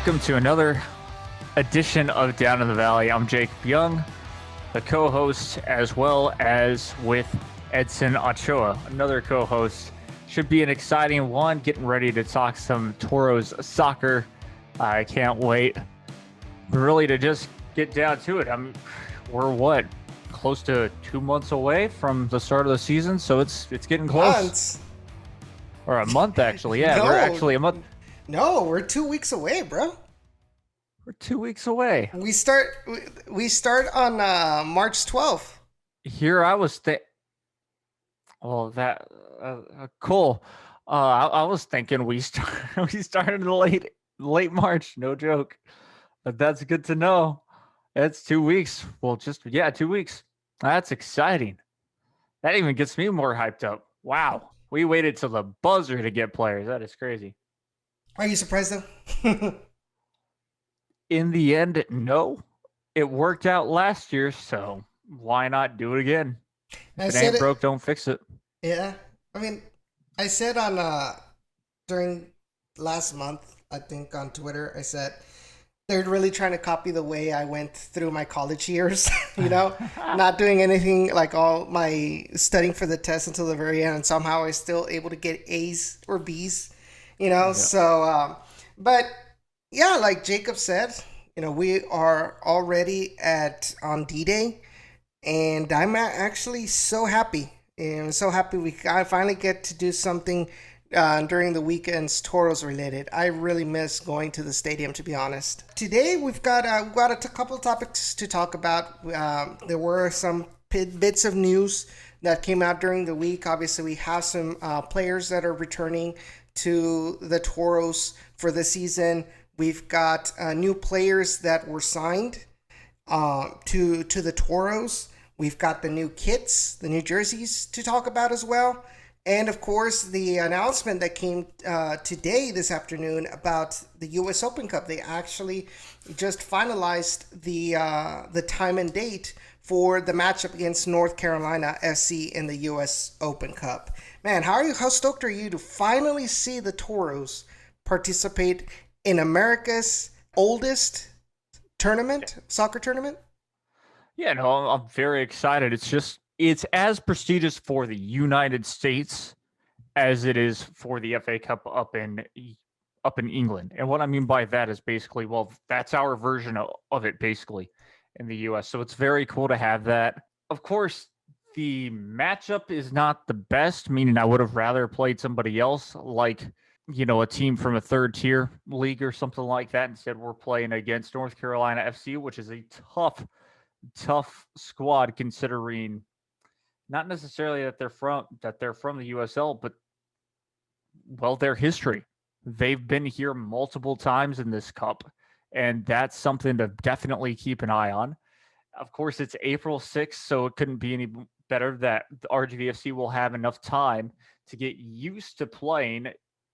welcome to another edition of Down in the Valley. I'm Jacob Young, the co-host, as well as with Edson Ochoa, another co-host. Should be an exciting one, getting ready to talk some Toros soccer. I can't wait really to just get down to it. We're close to 2 months away from the start of the season, so it's getting close. Months. Or a month, actually. Yeah, No. we're actually a month. No, we're 2 weeks away, bro. We're 2 weeks away. We start on March 12th. Here I was cool. I was thinking we started in late March. No joke. But that's good to know. It's 2 weeks. Well, 2 weeks. That's exciting. That even gets me more hyped up. Wow. We waited till the buzzer to get players. That is crazy. Are you surprised though? In the end, no. It worked out last year, so why not do it again? If it ain't broke, don't fix it. Yeah. I mean, I said on during last month, I think on Twitter, I said they're really trying to copy the way I went through my college years, not doing anything like all my studying for the test until the very end. And somehow I was still able to get A's or B's, Yeah. So, but yeah, like Jacob said, we are already on D-Day, and I'm actually so happy. And so happy I finally get to do something during the weekends Toros related. I really miss going to the stadium, to be honest. Today we've got a couple of topics to talk about. There were some bits of news that came out during the week. Obviously, we have some players that are returning to the Toros for the season. We've got new players that were signed to the Toros. We've got the new kits, the new jerseys to talk about as well. And of course, the announcement that came this afternoon about the U.S. Open Cup. They actually just finalized the time and date for the matchup against North Carolina FC in the U.S. Open Cup. Man, how stoked are you to finally see the Toros participate in America's oldest soccer tournament? Yeah, no, I'm very excited. It's as prestigious for the United States as it is for the FA Cup up in England. And what I mean by that is basically, well, that's our version of it basically in the US. So it's very cool to have that. Of course, the matchup is not the best, meaning I would have rather played somebody else, like, a team from a third tier league or something like that. Instead, we're playing against North Carolina FC, which is a tough squad, considering not necessarily that they're from the USL, but their history. They've been here multiple times in this cup, and that's something to definitely keep an eye on. Of course, it's April 6th, so it couldn't be any better that the RGVFC will have enough time to get used to playing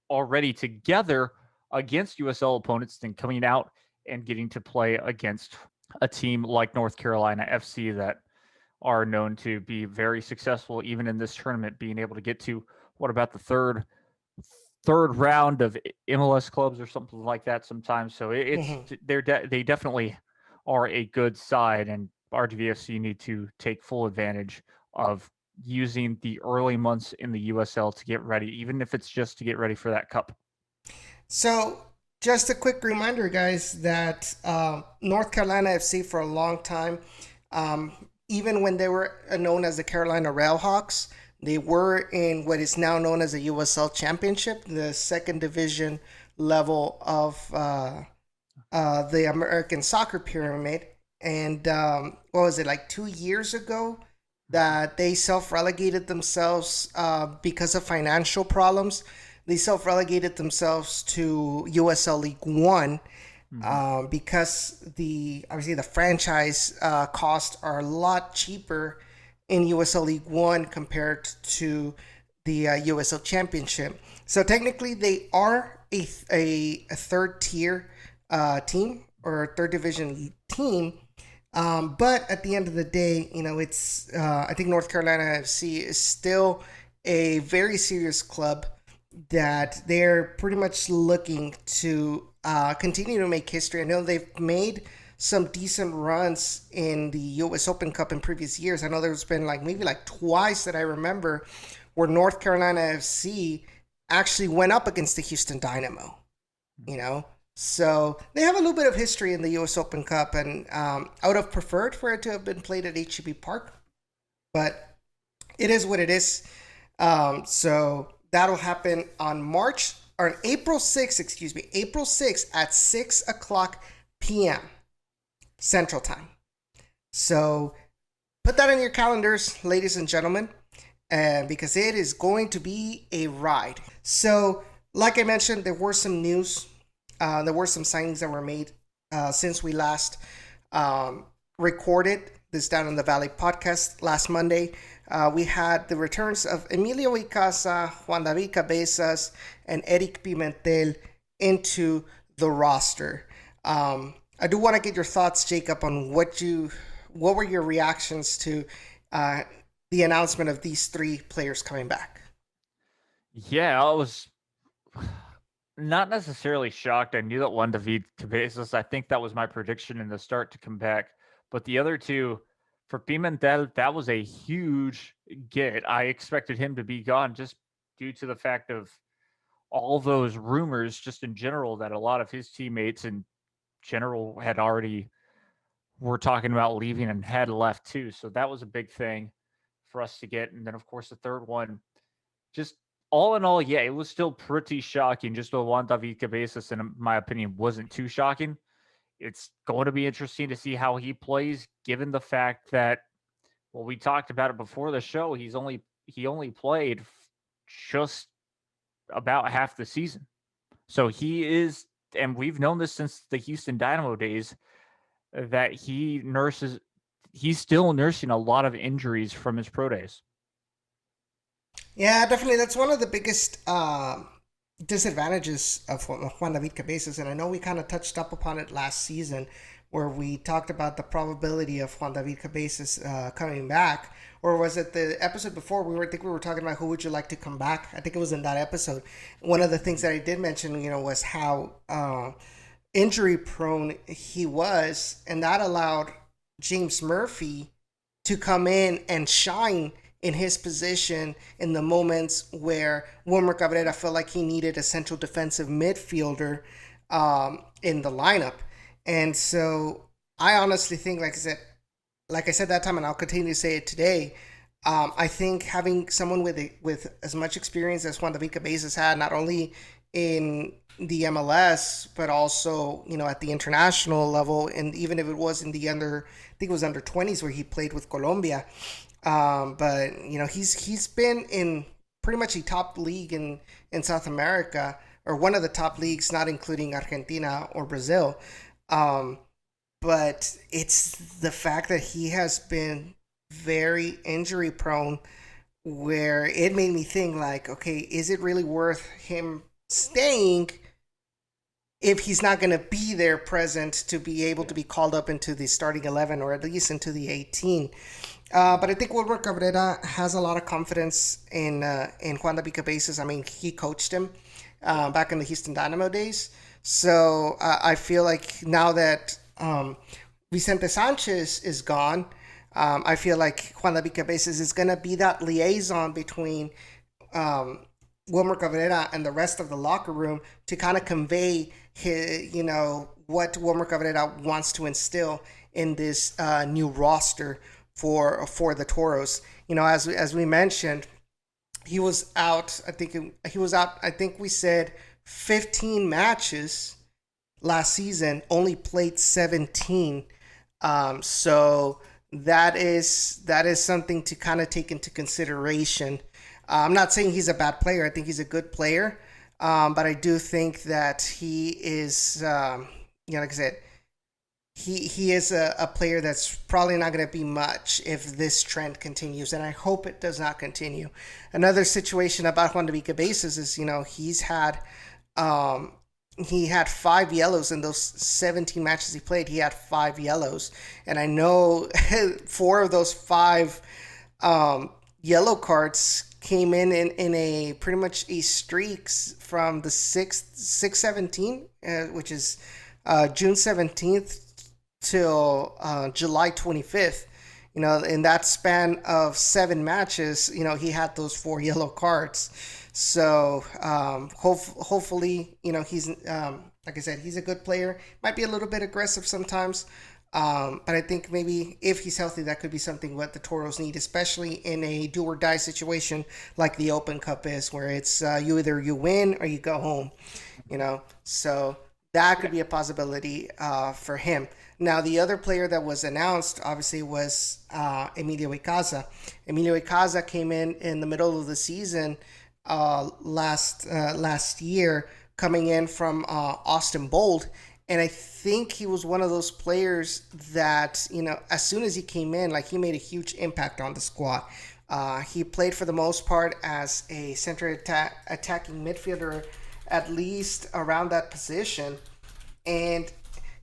already together against USL opponents, then coming out and getting to play against a team like North Carolina FC that are known to be very successful even in this tournament, being able to get to what about the third round of MLS clubs or something like that sometimes. So they definitely are a good side, and RGVFC need to take full advantage of using the early months in the USL to get ready, even if it's just to get ready for that cup. So just a quick reminder, guys, that North Carolina FC for a long time, even when they were known as the Carolina Railhawks, they were in what is now known as the USL Championship, the second division level of the American soccer pyramid. And what was it, like 2 years ago, that they self-relegated themselves because of financial problems. They self-relegated themselves to USL League One because obviously the franchise costs are a lot cheaper in USL League One compared to the USL Championship. So technically, they are a third tier team or a third division team. But at the end of the day, it's I think North Carolina FC is still a very serious club that they're pretty much looking to continue to make history. I know they've made some decent runs in the U.S. Open Cup in previous years. I know there's been maybe twice that I remember where North Carolina FC actually went up against the Houston Dynamo, you know? So they have a little bit of history in the U.S. Open Cup, and I would have preferred for it to have been played at HEB Park, but it is what it is. So that'll happen on April 6th at 6 o'clock p.m. Central Time. So put that in your calendars, ladies and gentlemen, because it is going to be a ride. So, like I mentioned, there were some news. There were some signings that were made since we last recorded this Down in the Valley podcast last Monday. We had the returns of Emilio Ycaza, Juan David Cabezas, and Erik Pimentel into the roster. I do want to get your thoughts, Jacob, on what were your reactions to the announcement of these three players coming back? Yeah, I was not necessarily shocked. I knew that Juan David Cabezas, I think that was my prediction in the start to come back. But the other two, for Pimentel, that was a huge get. I expected him to be gone just due to the fact of all those rumors, just in general, that a lot of his teammates in general were talking about leaving and had left too. So that was a big thing for us to get. And then, of course, the third one, just all in all, yeah, it was still pretty shocking. Just what Juan David Cabezas, in my opinion, wasn't too shocking. It's going to be interesting to see how he plays, given the fact that, well, we talked about it before the show. He only played just about half the season. So he is, and we've known this since the Houston Dynamo days, that he's still nursing a lot of injuries from his pro days. Yeah, definitely. That's one of the biggest disadvantages of Juan David Cabezas, and I know we kind of touched up upon it last season, where we talked about the probability of Juan David Cabezas coming back. Or was it the episode before? I think we were talking about who would you like to come back. I think it was in that episode. One of the things that I did mention, was how injury prone he was, and that allowed James Murphy to come in and shine in his position in the moments where Wilmer Cabrera felt like he needed a central defensive midfielder in the lineup. And so I honestly think, like I said that time, and I'll continue to say it today, I think having someone with as much experience as Juan David Cabezas had, not only in the MLS, but also, at the international level, and even if it was in the I think it was under 20s where he played with Colombia. But he's been in pretty much a top league in South America, or one of the top leagues, not including Argentina or Brazil. But it's the fact that he has been very injury prone, where it made me think okay, is it really worth him staying if he's not going to be there present to be able to be called up into the starting 11, or at least into the 18? But I think Wilmer Cabrera has a lot of confidence in Juan David Cabezas. I mean, he coached him back in the Houston Dynamo days. So I feel like now that Vicente Sanchez is gone, I feel like Juan David Cabezas is going to be that liaison between Wilmer Cabrera and the rest of the locker room to kind of convey what Wilmer Cabrera wants to instill in this new roster for the Toros. As we mentioned, he was out. I think we said 15 matches last season, only played 17. So that is something to kind of take into consideration. I'm not saying he's a bad player. I think he's a good player. But I do think that he is, like I said, he is a player that's probably not going to be much if this trend continues, and I hope it does not continue. Another situation about Juan David Cabezas is, he had 5 yellows in those 17 matches he played. He had 5 yellows, and I know 4 of those 5 yellow cards came in a pretty much a streaks from the 6/17, which is June 17th till July 25th. In that span of 7 matches, he had those 4 yellow cards. So hopefully, he's like I said, he's a good player. Might be a little bit aggressive sometimes, but I think maybe if he's healthy, that could be something what the Toros need, especially in a do or die situation like the Open Cup is, where it's you win or you go home. So that could be a possibility for him. Now, the other player that was announced, obviously, was Emilio Ycaza. Emilio Ycaza came in the middle of the season last year, coming in from Austin Bold. And I think he was one of those players that, as soon as he came in, like, he made a huge impact on the squad. He played for the most part as a center attacking midfielder, at least around that position. And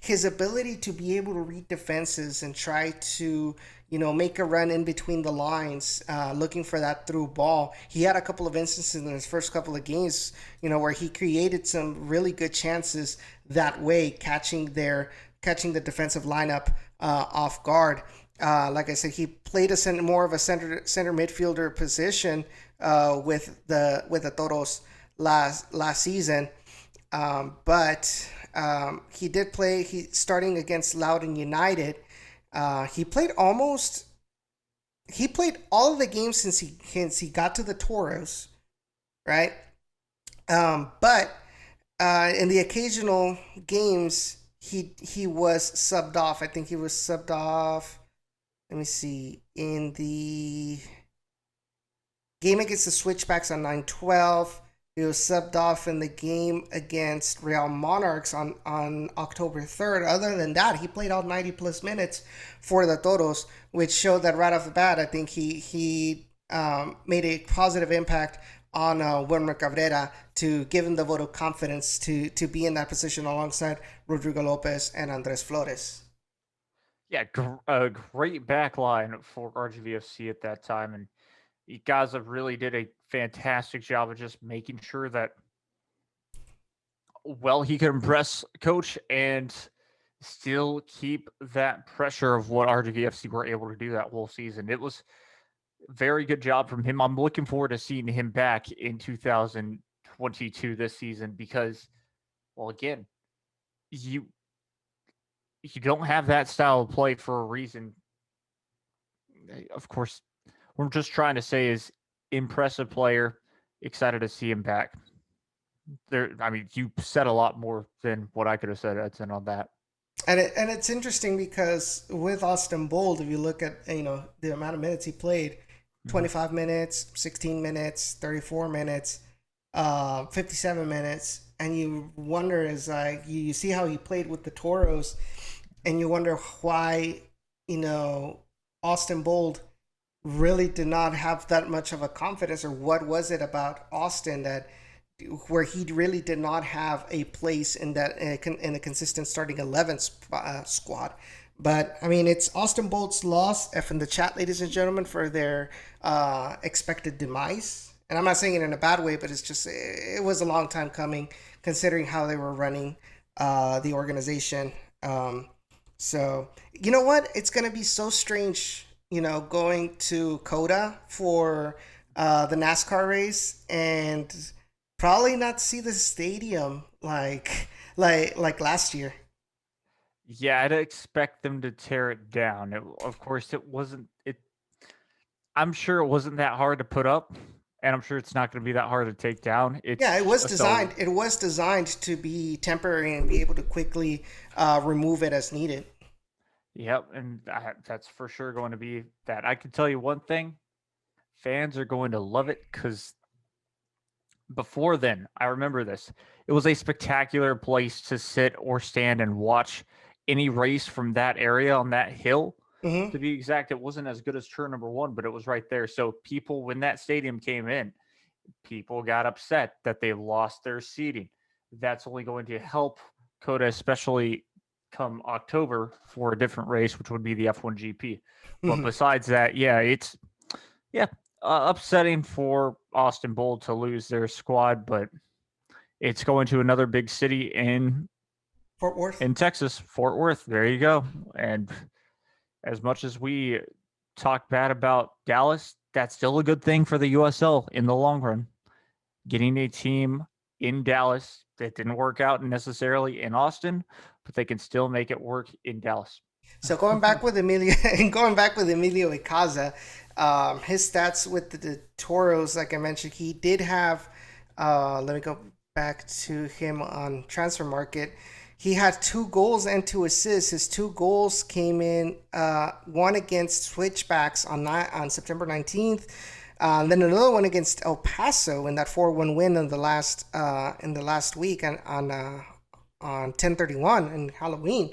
his ability to be able to read defenses and try to, make a run in between the lines, looking for that through ball. He had a couple of instances in his first couple of games, where he created some really good chances that way, catching the defensive lineup off guard. Like I said, he played more of a center midfielder position with the Toros last season, but he did play. Starting against Loudoun United. He played all of the games since he got to the Toros, right? But in the occasional games, he was subbed off. I think he was subbed off. Let me see. In the game against the Switchbacks on 9/12, he was subbed off in the game against Real Monarchs on October 3rd. Other than that, he played all 90 plus minutes for the Toros, which showed that right off the bat, I think he made a positive impact on Wilmer Cabrera to give him the vote of confidence to be in that position alongside Rodrigo Lopez and Andres Flores. Yeah, a great back line for RGVFC at that time. And Ycaza really did a fantastic job of just making sure that, he could impress coach and still keep that pressure of what RGVFC were able to do that whole season. It was a very good job from him. I'm looking forward to seeing him back in 2022 this season because, again, you don't have that style of play for a reason. Of course, we're just trying to say is impressive player. Excited to see him back. You said a lot more than what I could have said, Edson, on that. And it's interesting because with Austin Bold, if you look at the amount of minutes he played, 25 minutes, 16 minutes, 34 minutes, 57 minutes, and you wonder you see how he played with the Toros, and you wonder why Austin Bold really did not have that much of a confidence, or what was it about Austin where he really did not have a place in a consistent starting 11 squad. But it's Austin Bold's loss. F in the chat, ladies and gentlemen, for their expected demise. And I'm not saying it in a bad way, but it was a long time coming considering how they were running the organization. So you know what? It's gonna be so strange, going to Coda for the NASCAR race and probably not see the stadium like last year. Yeah, I'd expect them to tear it down. Of course, it wasn't. I'm sure it wasn't that hard to put up, and I'm sure it's not going to be that hard to take down. It was designed. It was designed to be temporary and be able to quickly remove it as needed. Yep, and that's for sure going to be that. I can tell you one thing: fans are going to love it because before then, I remember this. It was a spectacular place to sit or stand and watch any race from that area on that hill. Mm-hmm. To be exact, it wasn't as good as turn number 1, but it was right there. So people, when that stadium came in, people got upset that they lost their seating. That's only going to help Coda, especially come October for a different race, which would be the F1 GP. But besides that, upsetting for Austin Bold to lose their squad, but it's going to another big city Fort Worth. in Texas, Fort Worth. There you go. And as much as we talk bad about Dallas, that's still a good thing for the USL in the long run. Getting a team in Dallas that didn't work out necessarily in Austin, but they can still make it work in Dallas. So going back with Emilio and going back with Emilio Ycaza, his stats with the Toros, like I mentioned, he did have. Let me go back to him on transfer market. He had 2 goals and 2 assists. His 2 goals came in one against Switchbacks on September 19th. Then another one against El Paso in that 4-1 win in the last week on 10/31 and Halloween.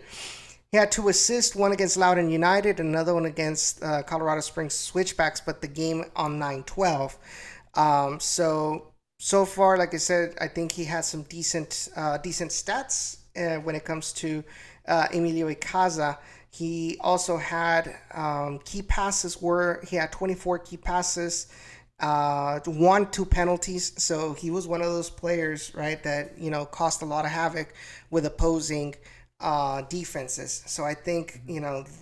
He had 2 assists, one against Loudoun United, another one against Colorado Springs Switchbacks, but the game on 9/12. So far, like I said, I think he has some decent stats when it comes to Emilio Ycaza. He also had key passes where he had 24 key passes, 2 penalties. So he was one of those players, right, that caused a lot of havoc with opposing defenses. So I think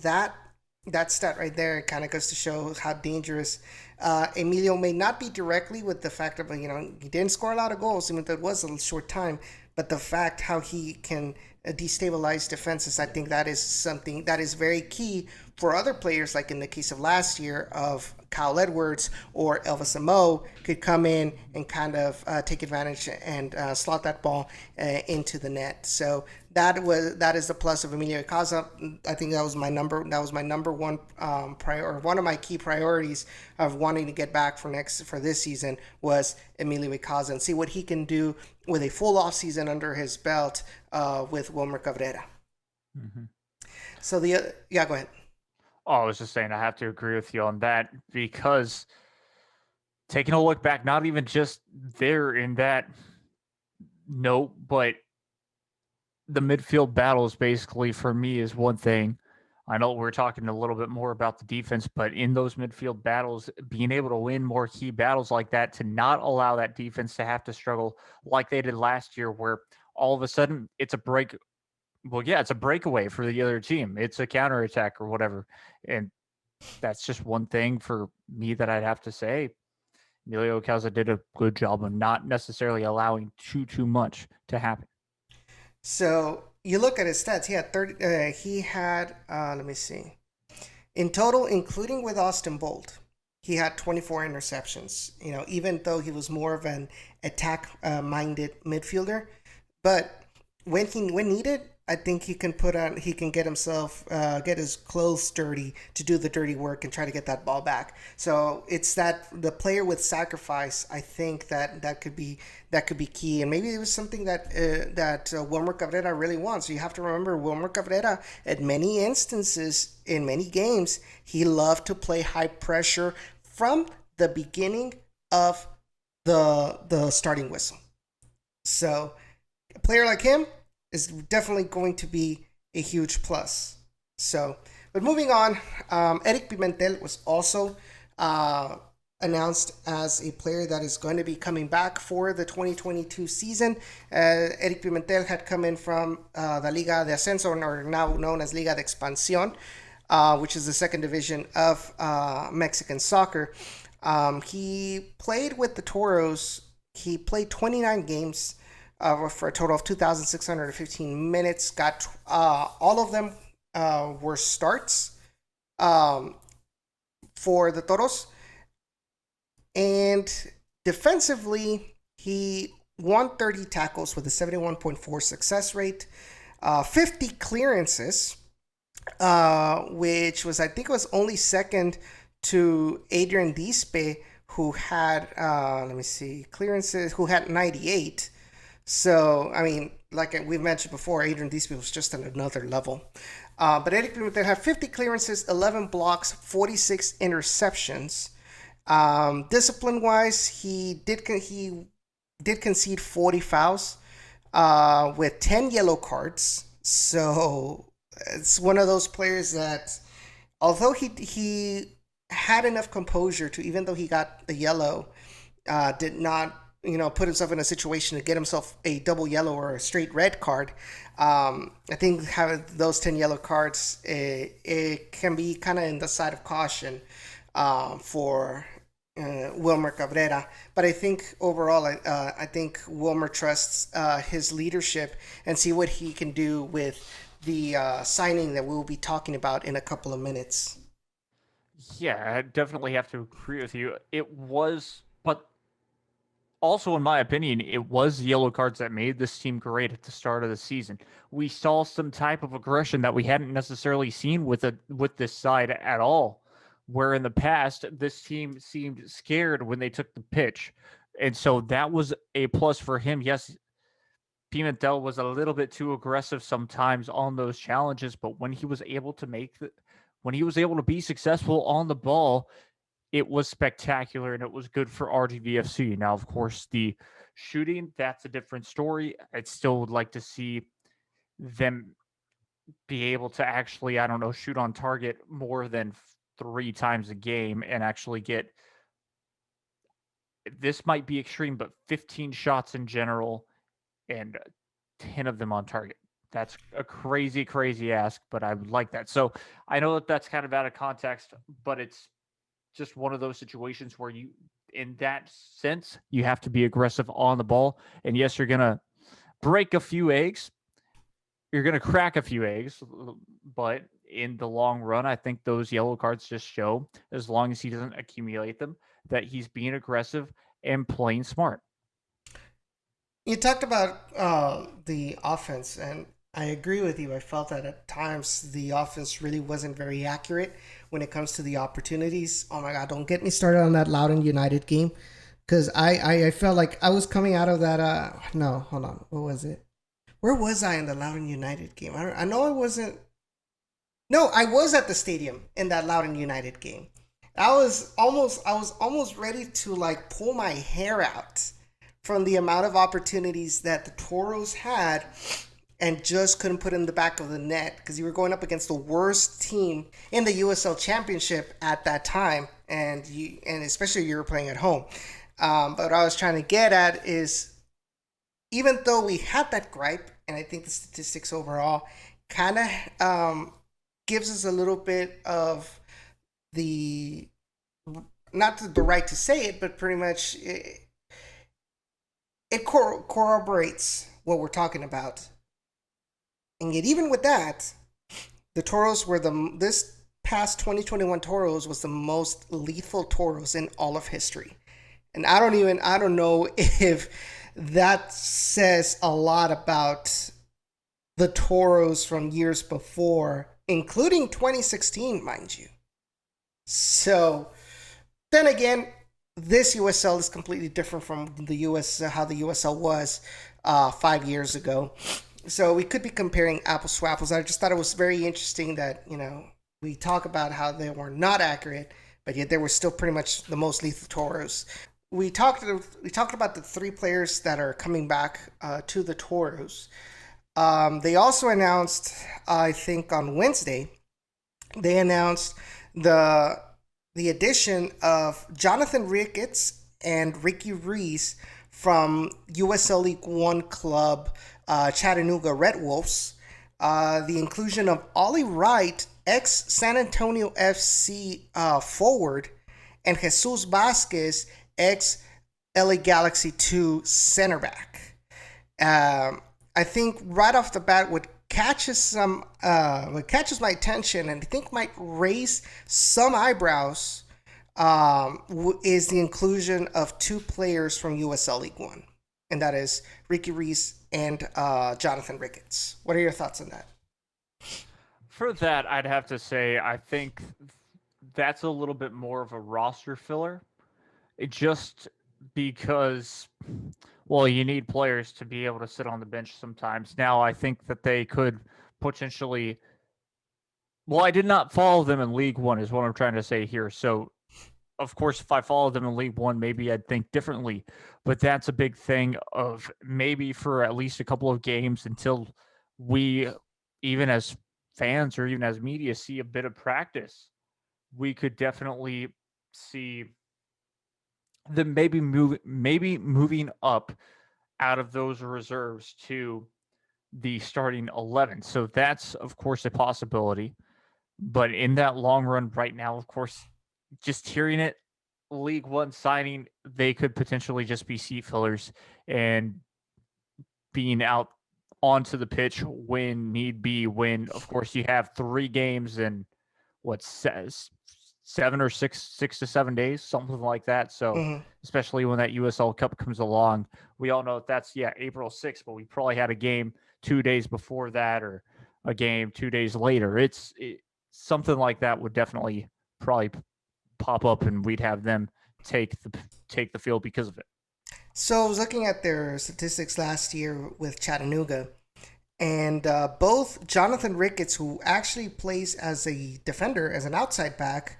that stat right there kind of goes to show how dangerous Emilio may not be directly with the fact of he didn't score a lot of goals, even though it was a short time, but the fact how he can destabilize defenses, I think that is something that is very key for other players, like in the case of last year of Kyle Edwards or Elvis Amo, could come in and kind of take advantage and slot that ball into the net. So that is the plus of Emilio Ycaza. I think that was my number one or one of my key priorities of wanting to get back for this season was Emilio Ycaza and see what he can do with a full off season under his belt with Wilmer Cabrera. Mm-hmm. So go ahead. Oh, I was just saying I have to agree with you on that because taking a look back, not even just there in that note, but the midfield battles basically for me is one thing. I know we're talking a little bit more about the defense, but in those midfield battles, being able to win more key battles like that, to not allow that defense to have to struggle like they did last year, where all of a sudden it's a break. Well, yeah, it's a breakaway for the other team. It's a counterattack or whatever. And that's just one thing for me that I'd have to say. Emilio Ycaza did a good job of not necessarily allowing too much to happen. So you look at his stats. He had 30. He had. Let me see. In total, including with Austin Bolt, he had 24 interceptions. Even though he was more of an attack-minded midfielder, but when needed, I think he can get his clothes dirty to do the dirty work and try to get that ball back. So it's the player with sacrifice. I think that could be key, and maybe it was something that Wilmer Cabrera really wants. So you have to remember Wilmer Cabrera, at many instances in many games, he loved to play high pressure from the beginning of the starting whistle. So a player like him is definitely going to be a huge plus. So, but moving on, Erik Pimentel was also announced as a player that is going to be coming back for the 2022 season. Erik Pimentel had come in from the Liga de Ascenso, or now known as Liga de Expansión, which is the second division of Mexican soccer. He played with the Toros. He played 29 games for a total of 2,615 minutes. Got all of them were starts for the Toros. And defensively, he won 30 tackles with a 71.4 success rate, 50 clearances, which was, I think it was only second to Adrian Dispe, who had, clearances, who had 98. So, I mean, like we've mentioned before, Adrian Dispe was just at another level. But Erik Pimentel had 50 clearances, 11 blocks, 46 interceptions. Discipline-wise, he did concede 40 fouls with 10 yellow cards. So it's one of those players that, although he had enough composure to, even though he got a yellow, did not, put himself in a situation to get himself a double yellow or a straight red card. I think having those 10 yellow cards, it can be kind of in the side of caution for Wilmer Cabrera. But I think overall, I think Wilmer trusts his leadership and see what he can do with the signing that we'll be talking about in a couple of minutes. Yeah, I definitely have to agree with you. It was, but also, in my opinion, it was the yellow cards that made this team great at the start of the season. We saw some type of aggression that we hadn't necessarily seen with this side at all. Where in the past, this team seemed scared when they took the pitch. And so that was a plus for him. Yes, Pimentel was a little bit too aggressive sometimes on those challenges, but when he was able to when he was able to be successful on the ball, it was spectacular and it was good for RGVFC. Now, of course, the shooting, that's a different story. I'd still would like to see them be able to actually, I don't know, shoot on target more than 3 times a game and actually get, this might be extreme, but 15 shots in general and 10 of them on target. That's a crazy, crazy ask, but I would like that. So I know that that's kind of out of context, but it's just one of those situations where you, in that sense, you have to be aggressive on the ball. And yes, you're going to break a few eggs. You're going to crack a few eggs, but in the long run, I think those yellow cards just show, as long as he doesn't accumulate them, that he's being aggressive and playing smart. You talked about the offense, and I agree with you. I felt that at times the offense really wasn't very accurate when it comes to the opportunities. Oh my God, don't get me started on that Loudoun United game, because I felt like I was coming out of that. No, hold on. What was it? Where was I in the Loudoun United game? I know I wasn't. No, I was at the stadium in that Loudoun United game. I was almost ready to like pull my hair out from the amount of opportunities that the Toros had and just couldn't put in the back of the net because you were going up against the worst team in the USL Championship at that time, and especially you were playing at home. But what I was trying to get at is, even though we had that gripe, and I think the statistics overall kind of gives us a little bit of the, not the right to say it, but pretty much it corroborates what we're talking about. And yet, even with that, the Toros were this past 2021 Toros was the most lethal Toros in all of history. And I don't know if that says a lot about the Toros from years before, including 2016, mind you. So, then again, this USL is completely different from the how the USL was 5 years ago. So we could be comparing apples to apples. I just thought it was very interesting that we talk about how they were not accurate, but yet they were still pretty much the most lethal Toros. We talked about the 3 players that are coming back to the Toros. They also announced, I think on Wednesday, they announced the addition of Jonathan Ricketts and Ricky Ruiz from USL League One club Chattanooga Red Wolves. The inclusion of Ollie Wright, ex San Antonio FC forward, and Jesus Vazquez, ex LA Galaxy 2 center back. I think right off the bat, what catches my attention and I think might raise some eyebrows is the inclusion of 2 players from USL League One, and that is Ricky Ruiz and Jonathan Ricketts. What are your thoughts on that? For that, I'd have to say I think that's a little bit more of a roster filler. Just because, well, you need players to be able to sit on the bench sometimes. Now, I think that they could potentially. Well, I did not follow them in League One, is what I'm trying to say here. So, of course, if I followed them in League One, maybe I'd think differently. But that's a big thing of maybe for at least a couple of games until we, even as fans or even as media, see a bit of practice. we could definitely see them maybe moving up out of those reserves to the starting 11. So that's of course a possibility. But in that long run, right now, of course, just hearing it, League One signing, they could potentially just be seat fillers and being out onto the pitch when need be. When, of course, you have 3 games and what says 6 to 7 days, something like that. So, Mm-hmm. especially when that USL Cup comes along, we all know that's April 6th, but we probably had a game 2 days before that or a game 2 days later. Something like that would definitely probably pop up, and we'd have them take the field because of it. So I was looking at their statistics last year with Chattanooga, and both Jonathan Ricketts, who actually plays as a defender, as an outside back,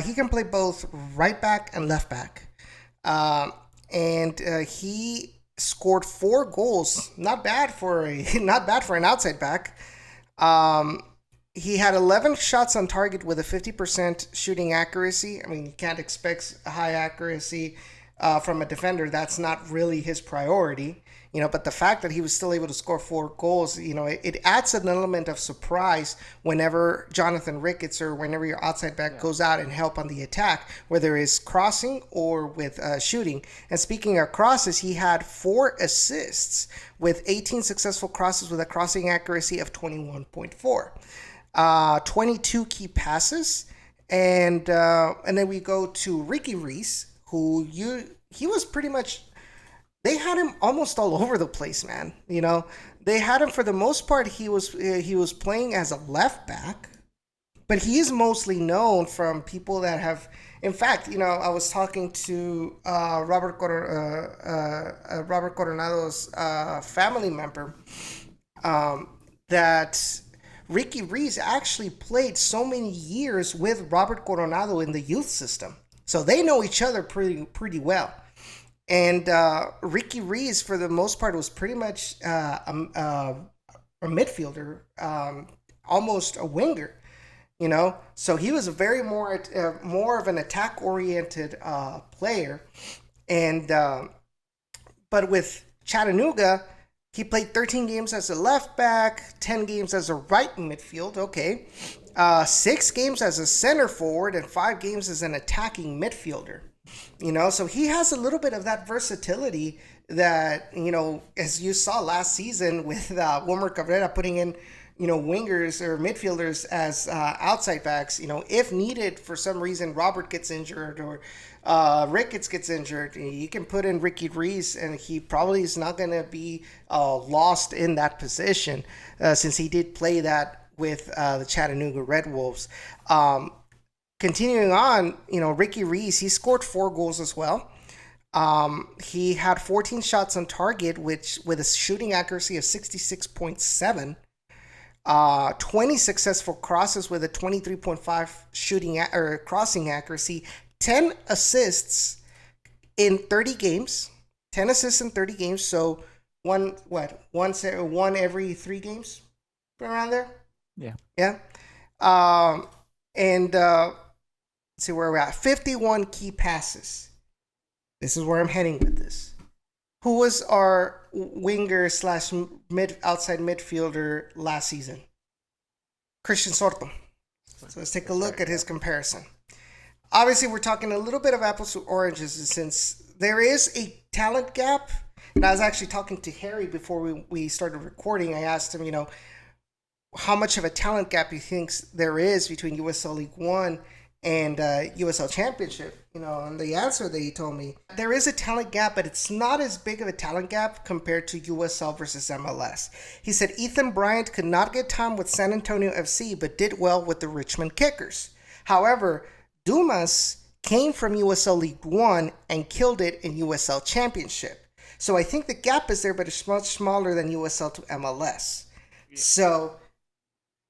he can play both right back and left back. And he scored 4 goals. Not bad for not bad for an outside back. He had 11 shots on target with a 50% shooting accuracy. I mean, you can't expect a high accuracy from a defender. That's not really his priority, but the fact that he was still able to score 4 goals, it adds an element of surprise whenever Jonathan Ricketts or whenever your outside back goes out and help on the attack, whether it's crossing or with shooting. And speaking of crosses, he had 4 assists with 18 successful crosses with a crossing accuracy of 21.4. 22 key passes, and then we go to Ricky Ruiz, who he was pretty much, they had him almost all over the place, man. They had him for the most part. He was playing as a left back, but he is mostly known from people that have. In fact, I was talking to Robert Coronado's family member that Ricky Ruiz actually played so many years with Robert Coronado in the youth system. So they know each other pretty well. And Ricky Ruiz, for the most part, was pretty much a midfielder, almost a winger, So he was a very more of an attack-oriented player. And but with Chattanooga, he played 13 games as a left back, 10 games as a right midfield, okay. 6 games as a center forward, and 5 games as an attacking midfielder. So he has a little bit of that versatility that, as you saw last season with Wilmer Cabrera putting in, wingers or midfielders as outside backs. If needed for some reason, Robert gets injured or Ricketts gets injured, you can put in Ricky Ruiz, and he probably is not going to be lost in that position since he did play that with the Chattanooga Red Wolves. Continuing on, Ricky Ruiz, he scored 4 goals as well. He had 14 shots on target, which with a shooting accuracy of 66.7. 20 successful crosses with a 23.5 shooting or crossing accuracy. 10 assists in 30 games. 10 assists in 30 games. So one every 3 games, around there. Yeah. And let's see where we're at. 51 key passes. This is where I'm heading with this. Who was our winger / outside midfielder last season? Christian Sorto. So let's take a look at his comparison. Obviously, we're talking a little bit of apples to oranges since there is a talent gap. And I was actually talking to Harry before we started recording. I asked him, how much of a talent gap he thinks there is between USL League One and USL Championship, and the answer that he told me, there is a talent gap, but it's not as big of a talent gap compared to USL versus MLS. He said Ethan Bryant could not get time with San Antonio FC, but did well with the Richmond Kickers. However, Dumas came from USL League One and killed it in USL Championship. So I think the gap is there, but it's much smaller than USL to MLS. Yeah. So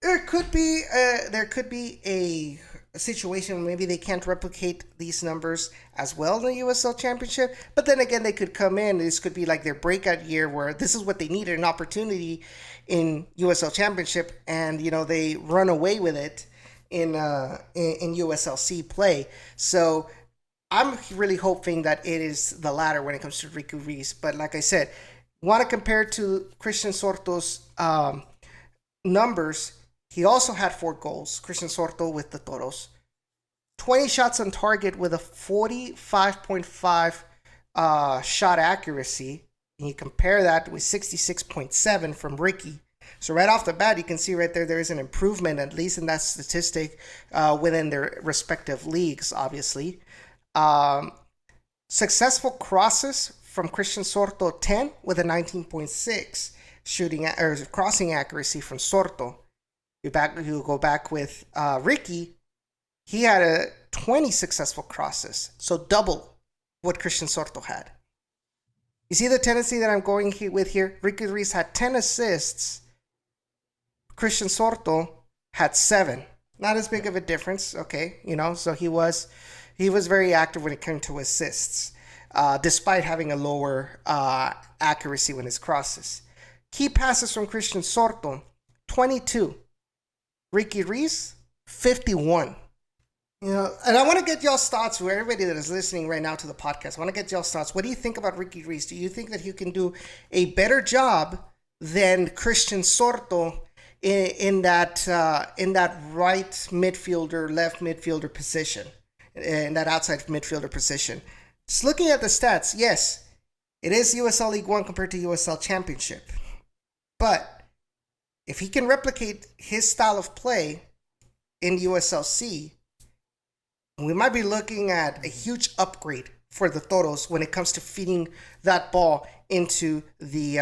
there could be a situation where maybe they can't replicate these numbers as well in the USL Championship, but then again, they could come in. This could be like their breakout year where this is what they needed, an opportunity in USL Championship, and they run away with it in USLC play. So I'm really hoping that it is the latter when it comes to Ricky Ruiz. But like I said, want to compare to Christian Sorto's numbers. He also had 4 goals. Christian Sorto with the Toros, 20 shots on target with a 45.5 shot accuracy. And you compare that with 66.7 from Ricky. So right off the bat, you can see right there is an improvement, at least in that statistic, within their respective leagues, obviously. Successful crosses from Christian Sorto, 10 with a 19.6 shooting or crossing accuracy from Sorto. You go back with Ricky. He had a 20 successful crosses, so double what Christian Sorto had. You see the tendency that I'm going with here? Ricky Ruiz had 10 assists. Christian Sorto had 7. Not as big of a difference, okay? So he was very active when it came to assists, despite having a lower accuracy when his crosses. Key passes from Christian Sorto, 22. Ricky Ruiz, 51. And I want to get y'all's thoughts, for everybody that is listening right now to the podcast. I want to get y'all's thoughts. What do you think about Ricky Ruiz? Do you think that he can do a better job than Christian Sorto in that right midfielder, left midfielder position, in that outside midfielder position? Just looking at the stats, yes, it is USL League One compared to USL Championship. But if he can replicate his style of play in USLC, we might be looking at a huge upgrade for the Toros when it comes to feeding that ball into the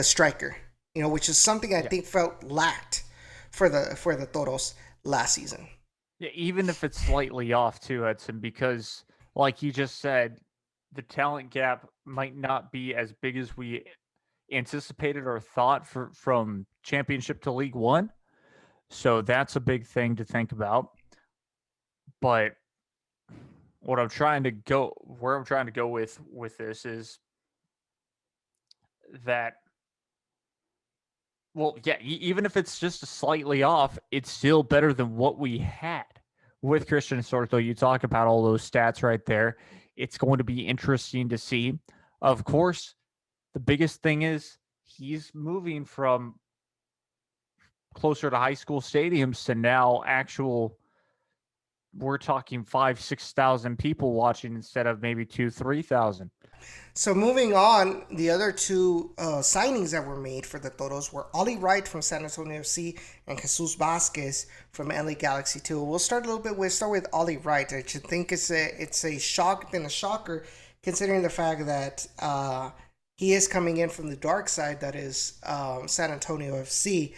striker, which is something I think felt lacked for the Toros last season. Yeah, even if it's slightly off too, Edson, because like you just said, the talent gap might not be as big as we anticipated or thought from Championship to League One. So that's a big thing to think about. But where I'm trying to go with this is that, well, yeah, even if it's just slightly off, it's still better than what we had with Christian Sorto. You talk about all those stats right there. It's going to be interesting to see. Of course, the biggest thing is he's moving from closer to high school stadiums to now we're talking 5,000-6,000 people watching instead of maybe 2,000-3,000. So moving on, the other 2 signings that were made for the Toros were Ollie Wright from San Antonio FC and Jesus Vazquez from LA Galaxy 2. We'll start with Ollie Wright. I should think it's a shocker considering the fact that he is coming in from the dark side, that is San Antonio FC.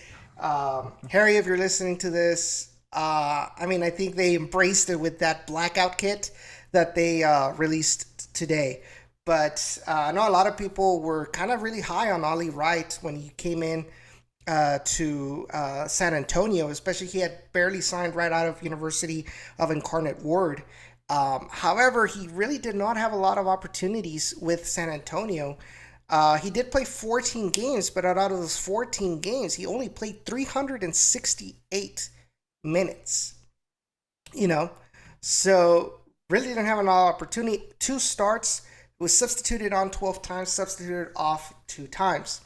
Harry, if you're listening to this, I think they embraced it with that blackout kit that they released today. But I know a lot of people were kind of really high on Ollie Wright when he came in to San Antonio, especially he had barely signed right out of University of Incarnate Word. However, he really did not have a lot of opportunities with San Antonio. He did play 14 games, but out of those 14 games, he only played 368 minutes. So really didn't have an opportunity. 2 starts. Was substituted on 12 times, substituted off 2 times.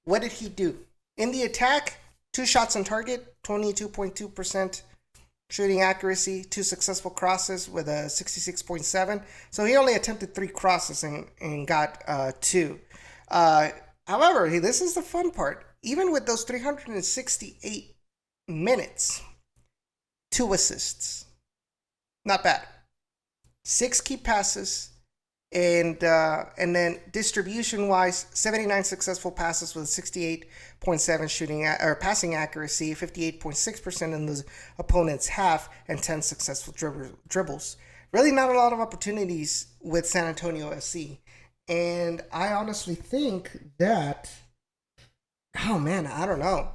What did he do? In the attack, 2 shots on target, 22.2% shooting accuracy, 2 successful crosses with a 66.7. So he only attempted 3 crosses and got 2. However, this is the fun part. Even with those 368 minutes, 2 assists. Not bad. 6 key passes. And then distribution-wise, 79 successful passes with 68.7 shooting or passing accuracy, 58.6% in the opponent's half, and 10 successful dribbles. Really not a lot of opportunities with San Antonio FC. And I honestly think that, oh man, I don't know.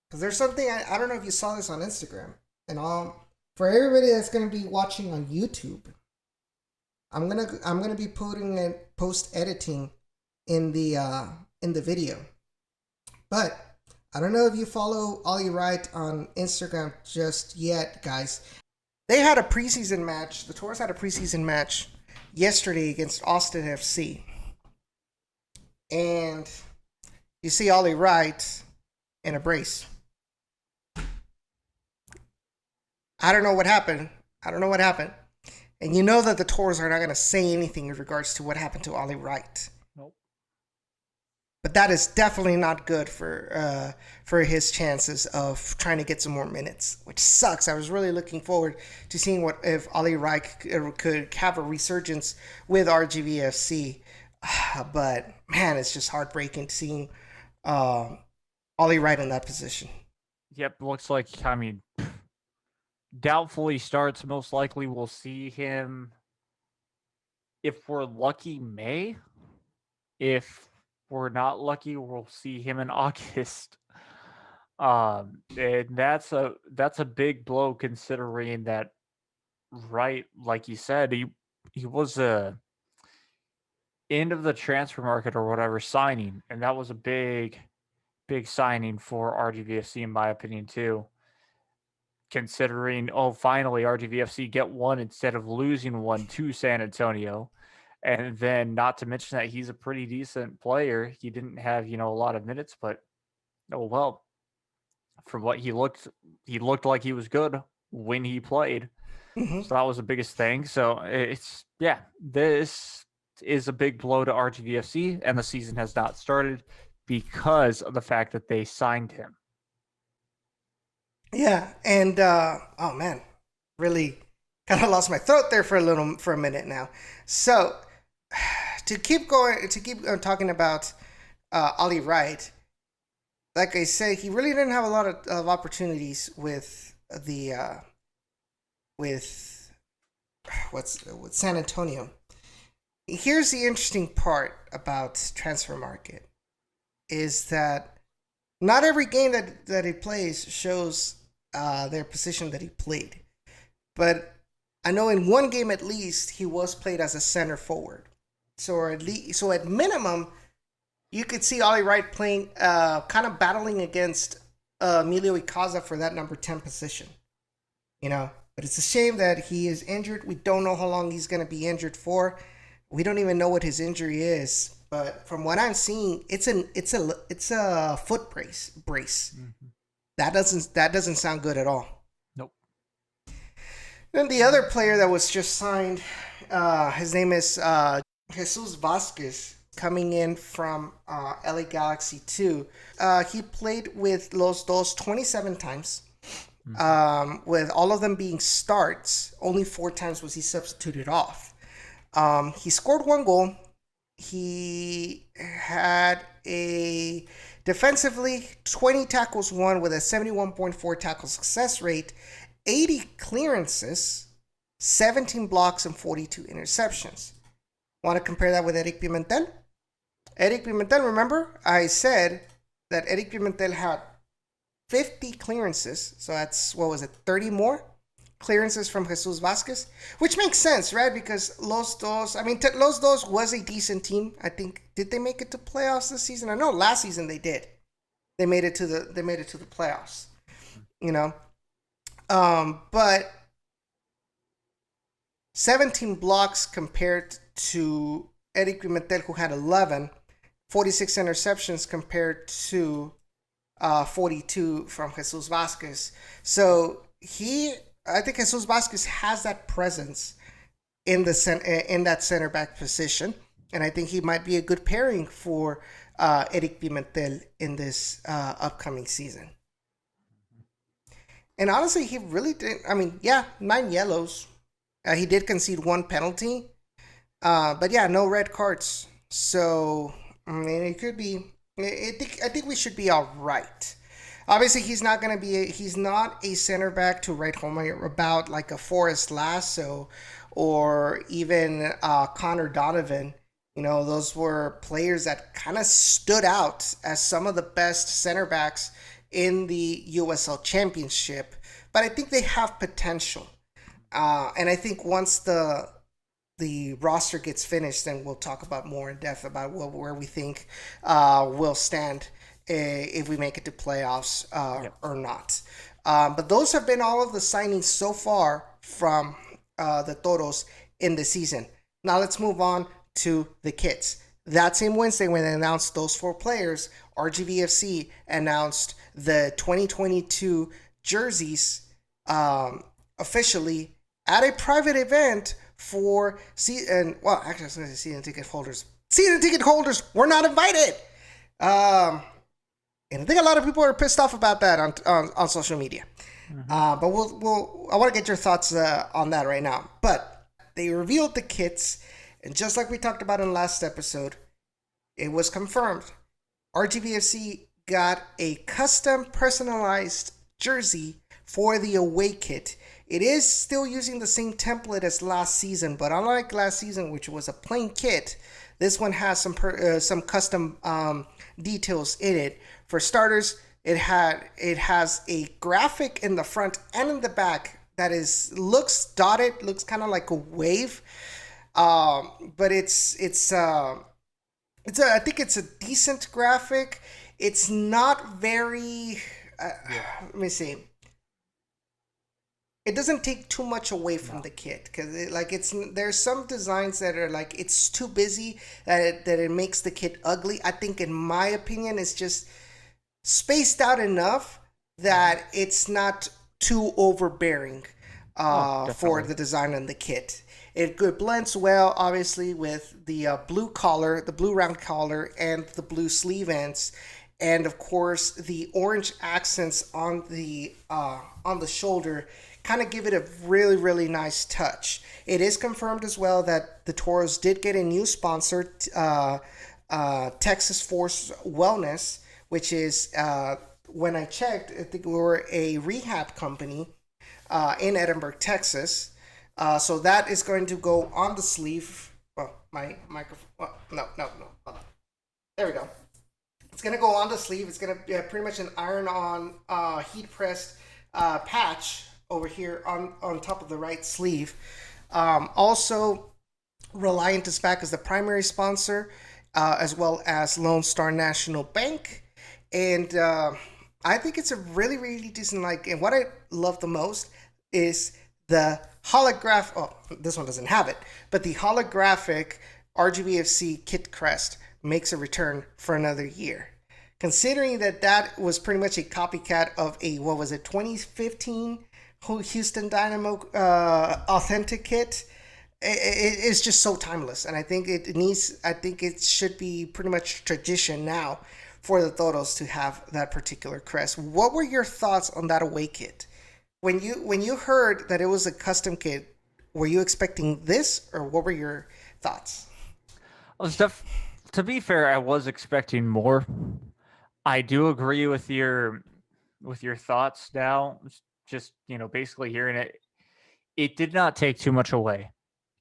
Because there's something, I don't know if you saw this on Instagram. And for everybody that's going to be watching on YouTube, I'm gonna be putting in post editing in the video, but I don't know if you follow Ollie Wright on Instagram just yet, guys. They had a preseason match. The Tours had a preseason match yesterday against Austin FC. And you see Ollie Wright in a brace. I don't know what happened. And you know that the Tours are not going to say anything in regards to what happened to Ollie Wright. Nope. But that is definitely not good for his chances of trying to get some more minutes, which sucks. I was really looking forward to seeing what if Ollie Wright could have a resurgence with RGVFC. But man, it's just heartbreaking seeing Ollie Wright in that position. Yep, looks like, doubtful he starts. Most likely we'll see him, if we're lucky, May. If we're not lucky, we'll see him in August. And that's a big blow, considering that, right, like you said, he was a end of the transfer market or whatever signing, and that was a big signing for RGVFC, in my opinion, too. Considering, finally RGVFC get one instead of losing one to San Antonio. And then, not to mention that he's a pretty decent player. He didn't have, a lot of minutes, but from what he looked like he was good when he played. Mm-hmm. So that was the biggest thing. So this is a big blow to RGVFC, and the season has not started because of the fact that they signed him. Yeah, and oh man, really kind of lost my throat there for a minute now. So to keep talking about Ollie Wright, like I said, he really didn't have a lot of opportunities with with San Antonio. Here's the interesting part about transfer market is that not every game that he plays shows their position that he played. But I know in one game at least he was played as a center forward. So at minimum, you could see Ollie Wright playing, kind of battling against Emilio Ycaza for that number 10 position. But it's a shame that he is injured. We don't know how long he's going to be injured for. We don't even know what his injury is. But from what I'm seeing, it's a foot brace. Mm-hmm. That doesn't sound good at all. Nope. Then the other player that was just signed, his name is Jesus Vazquez, coming in from LA Galaxy 2. He played with Los Dos 27 times, with all of them being starts. Only 4 times was he substituted off. He scored 1 goal. He had a defensively 20 tackles won with a 71.4 tackle success rate, 80 clearances, 17 blocks, and 42 interceptions. Want to compare that with Erik Pimentel? Erik Pimentel, remember? I said that Erik Pimentel had 50 clearances, so that's, 30 more clearances from Jesus Vazquez, which makes sense, right? Because Los Dos was a decent team. I think, did they make it to playoffs this season? I know last season they did. They made it to the playoffs. But 17 blocks compared to Erik Pimentel, who had 11, 46 interceptions compared to 42 from Jesus Vazquez. So I think Jesus Vazquez has that presence in that center back position, and I think he might be a good pairing for Erik Pimentel in this upcoming season. And honestly, he really didn't. 9 yellows. He did concede 1 penalty, but no red cards. So it could be. I think we should be all right. Obviously, he's not a center back to write home about like a Forrest Lasso or even Connor Donovan. Those were players that kind of stood out as some of the best center backs in the USL Championship. But I think they have potential. And I think once the roster gets finished, then we'll talk about more in depth about where we think we'll stand if we make it to playoffs Yep. or not. But those have been all of the signings so far from the Toros in the season. Now let's move on to the kits. That same Wednesday, when they announced those 4 players, RGVFC announced the 2022 jerseys officially at a private event for actually I was going to say season ticket holders. Season ticket holders were not invited. And I think a lot of people are pissed off about that on social media. But I want to get your thoughts on that right now. But they revealed the kits, and just like we talked about in last episode, it was confirmed. RGVFC got a custom personalized jersey for the away kit. It is still using the same template as last season, but unlike last season, which was a plain kit, this one has some custom details in it. For starters, it has a graphic in the front and in the back that looks dotted, looks kind of like a wave, but I think it's a decent graphic. It's not very. Let me see. It doesn't take too much away from the kit because there's some designs that are like it's too busy that it makes the kit ugly. I think, in my opinion, it's just spaced out enough that it's not too overbearing for the design on the kit. It blends well, obviously, with the blue collar, the blue round collar, and the blue sleeve ends, and of course the orange accents on the shoulder kind of give it a really, really nice touch. It is confirmed as well that the Toros did get a new sponsor, Texas Force Wellness, which is, when I checked, I think we were a rehab company in Edinburgh, Texas. So that is going to go on the sleeve. Oh, my microphone. Oh, no. Hold on. There we go. It's going to go on the sleeve. It's going to be pretty much an iron-on, heat-pressed patch over here on top of the right sleeve. Also, Reliant is back as the primary sponsor, as well as Lone Star National Bank. And I think it's a really, really decent, and what I love the most is the holograph. Oh, this one doesn't have it, but the holographic RGVFC kit crest makes a return for another year. Considering that was pretty much a copycat of 2015 Houston Dynamo authentic kit. It's just so timeless, and I think it should be pretty much tradition now for the Toros to have that particular crest. What were your thoughts on that away kit? When you heard that it was a custom kit, were you expecting this, or what were your thoughts? To be fair, I was expecting more. I do agree with your thoughts now. Just, basically hearing it, it did not take too much away.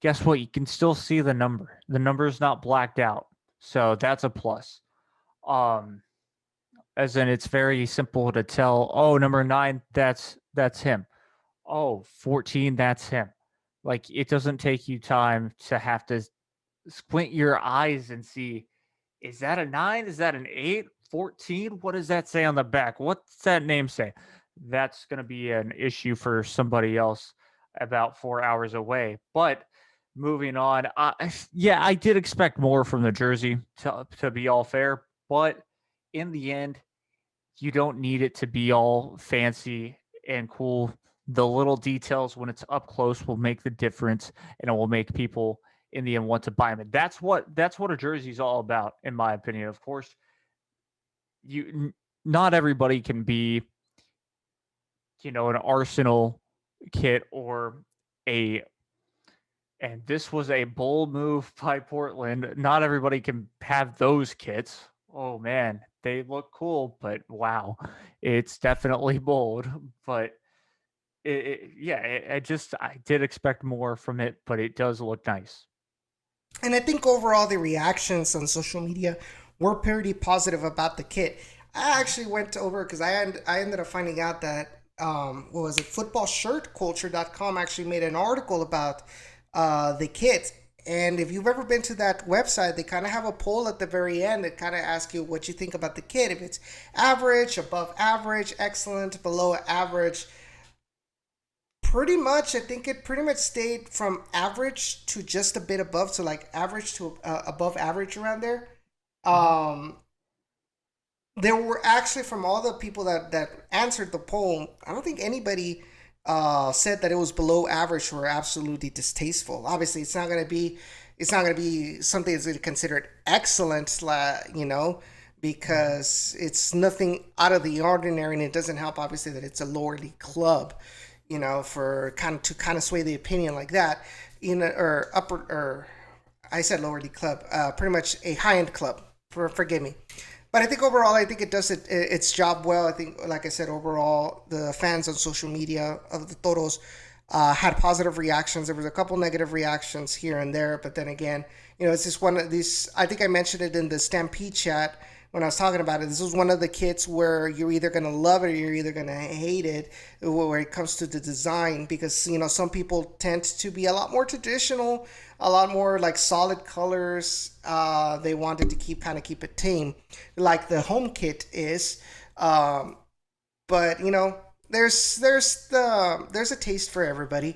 Guess what? You can still see the number. The number is not blacked out. So that's a plus. As in, it's very simple to tell, oh, number 9, that's him. Oh, 14, that's him. Like, it doesn't take you time to have to squint your eyes and see, is that a 9? Is that an 8? 14? What does that say on the back? What's that name say? That's going to be an issue for somebody else about 4 hours away. But moving on, I did expect more from the jersey, to be all fair. But in the end, you don't need it to be all fancy and cool. The little details when it's up close will make the difference, and it will make people in the end want to buy them. And that's what a jersey is all about, in my opinion. Of course, not everybody can be, an Arsenal kit and this was a bold move by Portland. Not everybody can have those kits. Oh man, they look cool, but wow, it's definitely bold. But I did expect more from it, but it does look nice. And I think overall the reactions on social media were pretty positive about the kit. I actually went over because I ended up finding out that what was it? Footballshirtculture.com actually made an article about the kit, And if you've ever been to that website, they kind of have a poll at the very end that kind of asks you what you think about the kit. If it's average, above average, excellent, below average. Pretty much, I think it pretty much stayed from average to just a bit above, so like average to above average around there. Mhm. Um, there were actually, from all the people that answered the poll, I don't think anybody said that it was below average or absolutely distasteful. Obviously, it's not gonna be something that's considered excellent, Mhm. because it's nothing out of the ordinary, and it doesn't help obviously that it's a lower league club, for kind of sway the opinion like that, or upper, or I said lower league club, pretty much a high end club. Forgive me. But I think overall, I think it does its job well. I think, like I said, overall, the fans on social media of the Toros had positive reactions. There was a couple negative reactions here and there, but then again, it's just one of these. I think I mentioned it in the Stampede chat when I was talking about it. This was one of the kits where you're either gonna love it or you're either gonna hate it where it comes to the design, because some people tend to be a lot more traditional, a lot more like solid colors. They wanted to keep it tame, like the home kit is. Um, but there's a taste for everybody.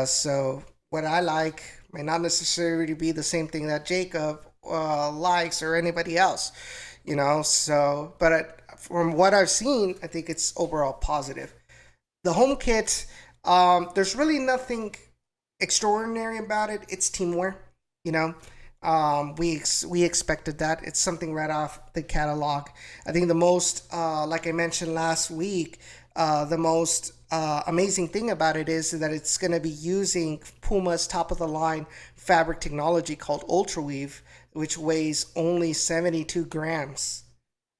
So what I like may not necessarily be the same thing that Jacob likes or anybody else. So but from what I've seen, I think it's overall positive. The home kit, there's really nothing extraordinary about it. It's teamwear, you know. We expected that. It's something right off the catalog. I think the most, like I mentioned last week, the most amazing thing about it is that it's going to be using Puma's top of the line fabric technology called Ultra Weave, which weighs only 72 grams,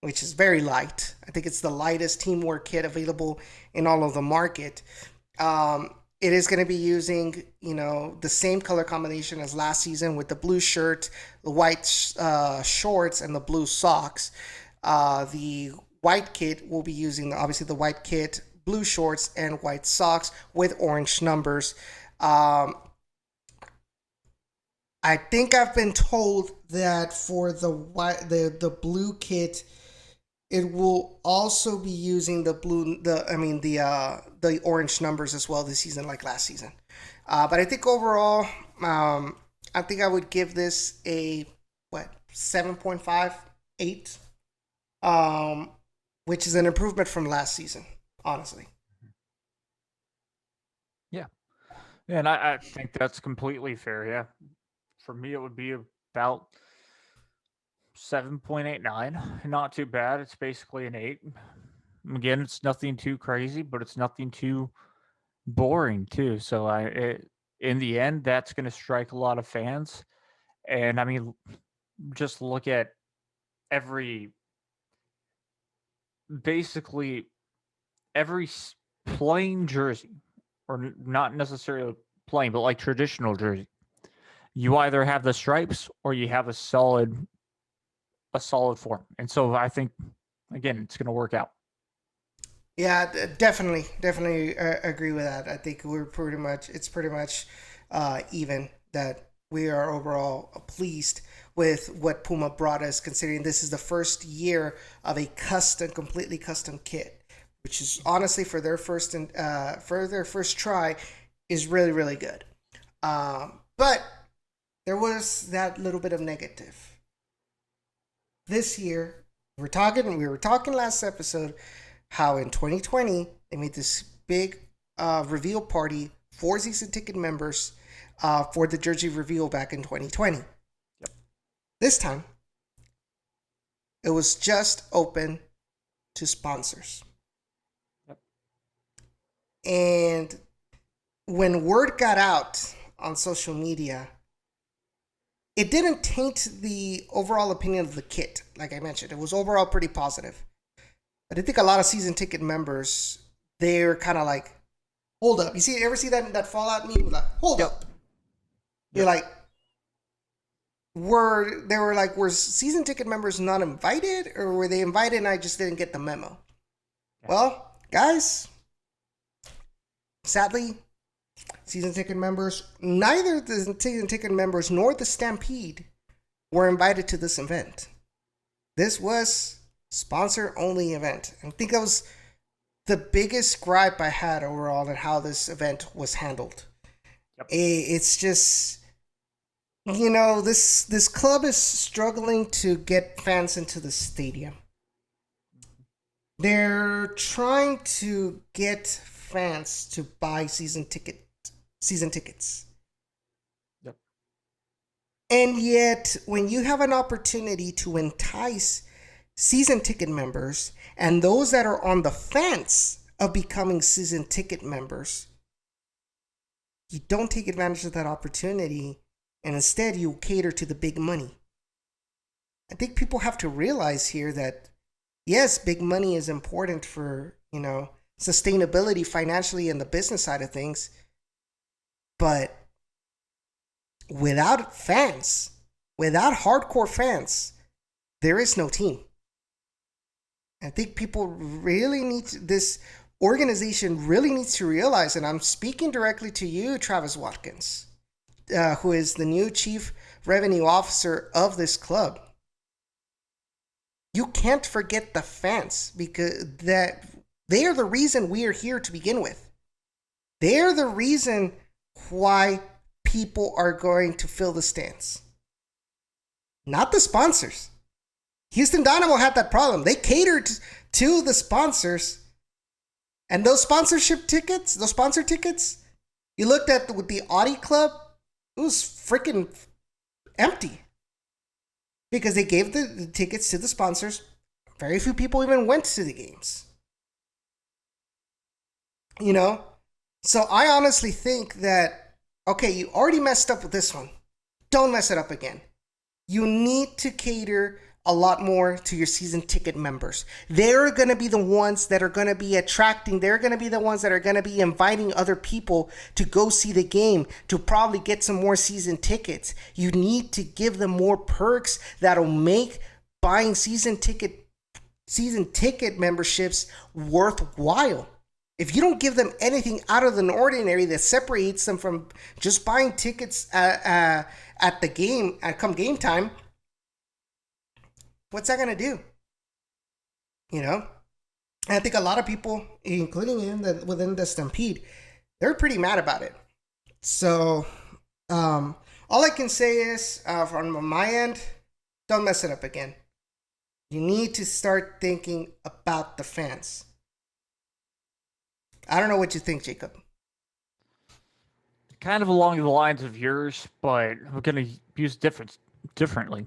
which is very light. I think it's the lightest teamwear kit available in all of the market. It is going to be using, the same color combination as last season with the blue shirt, the white shorts, and the blue socks. The white kit will be using, obviously, the white kit, blue shorts, and white socks with orange numbers. Um, I think I've been told that for the blue kit, it will also be using the orange numbers as well this season, like last season. But I think overall, I think I would give this a what 7.58, um, which is an improvement from last season, honestly. Yeah. And I think that's completely fair. Yeah. For me, it would be about 7.89. Not too bad. It's basically an 8. Again, it's nothing too crazy, but it's nothing too boring, too. So in the end, that's going to strike a lot of fans. And I mean, just look at every, basically every plain jersey, or not necessarily plain, but like traditional jersey. You either have the stripes or you have a solid form. And so I think again it's going to work out. Yeah, definitely agree with that. I think it's pretty much even that we are overall pleased with what Puma brought us, considering this is the first year of a completely custom kit, which is honestly for their first try, is really really good. But there was that little bit of negative this year. We were talking last episode how in 2020 they made this big reveal party for season ticket members for the jersey reveal back in 2020. Yep. This time it was just open to sponsors. Yep. And when word got out on social media, it didn't taint the overall opinion of the kit. Like I mentioned, it was overall pretty positive. But I think a lot of season ticket members, they're kind of like, hold up. Ever see that Fallout meme? Like, hold Yep. up. You're Yep. like, were season ticket members not invited, or were they invited and I just didn't get the memo? Yeah. Well, guys, sadly, season ticket members, neither the season ticket members nor the Stampede were invited to this event. This was sponsor only event. I think that was the biggest gripe I had overall in how this event was handled. Yep. It's just, this club is struggling to get fans into the stadium. They're trying to get fans to buy season tickets. Yep. And yet, when you have an opportunity to entice season ticket members and those that are on the fence of becoming season ticket members, you don't take advantage of that opportunity, and instead you cater to the big money. I think people have to realize here that, yes, big money is important for, sustainability financially and the business side of things, but without fans, without hardcore fans, there is no team. I think people really need to, this organization really needs to realize, and I'm speaking directly to you, Travis Watkins, who is the new chief revenue officer of this club. You can't forget the fans, because that they are the reason we are here to begin with. They're the reason why people are going to fill the stands, not the sponsors. Houston Dynamo had that problem. They catered to the sponsors, and those sponsor tickets, you looked at with the Audi Club, it was freaking empty because they gave the tickets to the sponsors. Very few people even went to the games. So I honestly think that, okay, you already messed up with this one. Don't mess it up again. You need to cater a lot more to your season ticket members. They're going to be the ones that are going to be attracting. They're going to be the ones that are going to be inviting other people to go see the game, to probably get some more season tickets. You need to give them more perks that'll make buying season ticket memberships worthwhile. If you don't give them anything out of the ordinary that separates them from just buying tickets at the game, come game time, what's that going to do? And I think a lot of people, including within the Stampede, they're pretty mad about it. So all I can say is, from my end, don't mess it up again. You need to start thinking about the fans. I don't know what you think, Jacob. Kind of along the lines of yours, but we're going to use differently.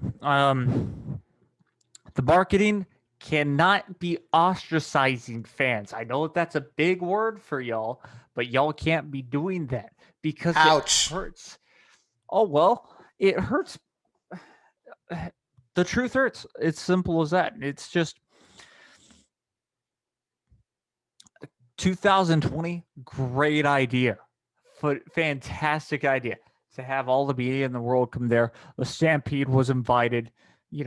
The marketing cannot be ostracizing fans. I know that's a big word for y'all, but y'all can't be doing that because Ouch. It hurts. Oh, well, it hurts. The truth hurts. It's simple as that. It's just 2020, great idea. Fantastic idea to have all the media in the world come there. The Stampede was invited.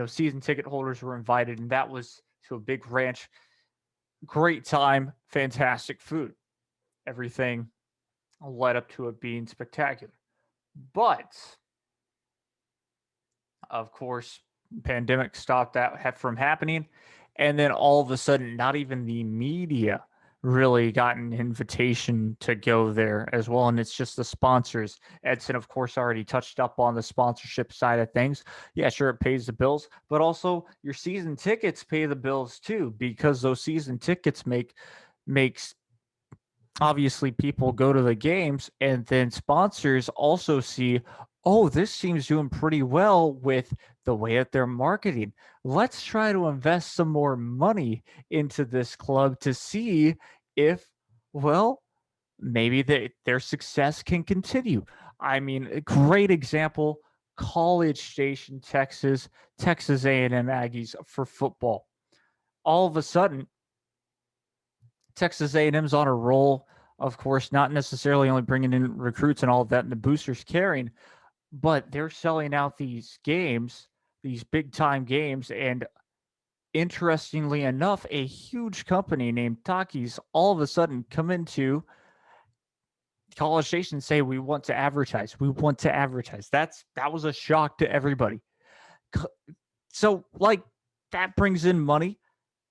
Season ticket holders were invited, and that was to a big ranch. Great time, fantastic food. Everything led up to it being spectacular. But, of course, pandemic stopped that from happening. And then all of a sudden, not even the media really got an invitation to go there as well. And it's just the sponsors. Edson, of course, already touched up on the sponsorship side of things. Yeah, sure, it pays the bills, but also your season tickets pay the bills too, because those season tickets makes obviously people go to the games, and then sponsors also see, oh, this seems doing pretty well with the way that they're marketing. Let's try to invest some more money into this club to see if, well, maybe their success can continue. I mean, a great example, College Station, Texas A&M Aggies for football. All of a sudden, Texas A&M's on a roll, of course, not necessarily only bringing in recruits and all of that and the boosters carrying, but they're selling out these games, these big-time games, and interestingly enough, a huge company named Takis all of a sudden come into college stations say we want to advertise. We want to advertise. That was a shock to everybody. So like that brings in money.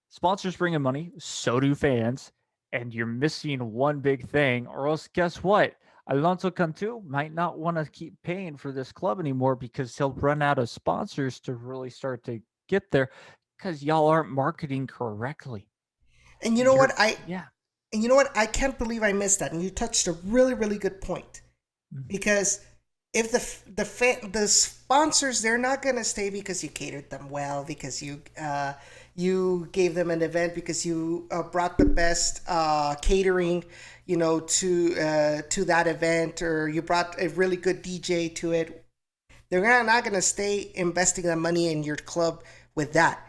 Sponsors bring in money. So do fans. And you're missing one big thing, or else guess what? Alonso Cantu might not want to keep paying for this club anymore because he'll run out of sponsors to really start to get there because y'all aren't marketing correctly. And you know You're, what? I yeah. and you know what? I can't believe I missed that. And you touched a really, really good point. Because if the sponsors, they're not gonna stay because you catered them well, because you gave them an event, because you brought the best catering, to that event, or you brought a really good DJ to it. They're not gonna stay investing that money in your club with that.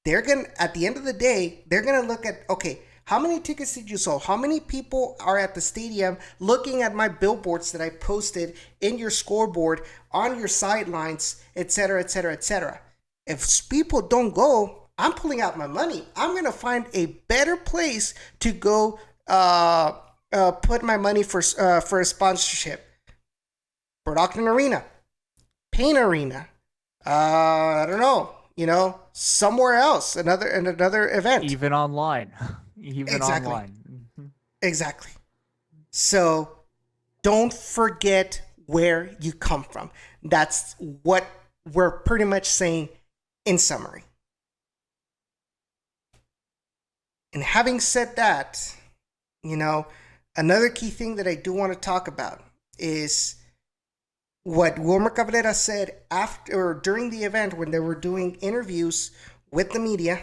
They're gonna, at the end of the day, they're gonna look at, okay, how many tickets did you sell? How many people are at the stadium looking at my billboards that I posted in your scoreboard, on your sidelines, etc., etc., etc.? If people don't go, I'm pulling out my money. I'm going to find a better place to go put my money for a sponsorship. Port Ogden Arena, Payne Arena, I don't know, somewhere else, another event. Even online. Even exactly. online. Mm-hmm. Exactly. So don't forget where you come from. That's what we're pretty much saying in summary. And having said that, another key thing that I do want to talk about is what Wilmer Cabrera said after or during the event when they were doing interviews with the media.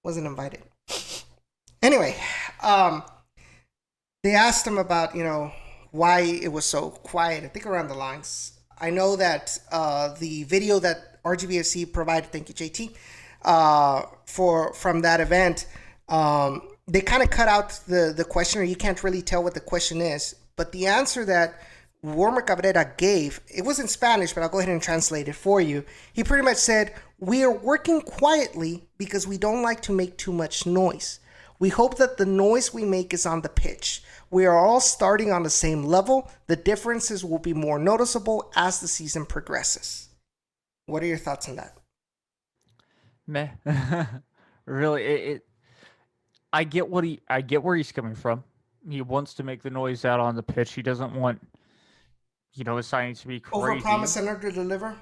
Wasn't invited. Anyway, they asked him about, why it was so quiet. I think around the lines. I know that the video that RGVFC provided, thank you, JT, from that event, they kind of cut out the question, or you can't really tell what the question is. But the answer that Wilmer Cabrera gave, it was in Spanish, but I'll go ahead and translate it for you. He pretty much said, "We are working quietly because we don't like to make too much noise. We hope that the noise we make is on the pitch. We are all starting on the same level. The differences will be more noticeable as the season progresses." What are your thoughts on that? Meh. Really, I get where he's coming from. He wants to make the noise out on the pitch. He doesn't want his signings to be crazy. Overpromise and under-deliver?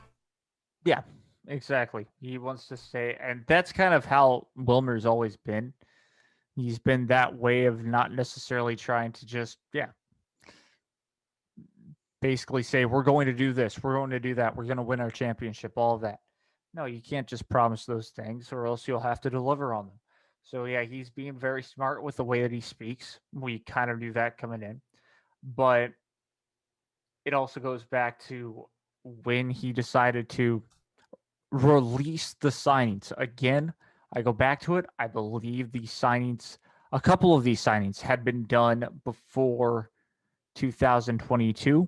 Yeah, exactly. He wants to say, and that's kind of how Wilmer's always been. He's been that way of not necessarily trying to just, basically say, we're going to do this, we're going to do that, we're going to win our championship, all of that. No, you can't just promise those things or else you'll have to deliver on them. So, yeah, he's being very smart with the way that he speaks. We kind of knew that coming in. But it also goes back to when he decided to release the signings. Again, I go back to it. I believe these signings, a couple of these signings had been done before 2022,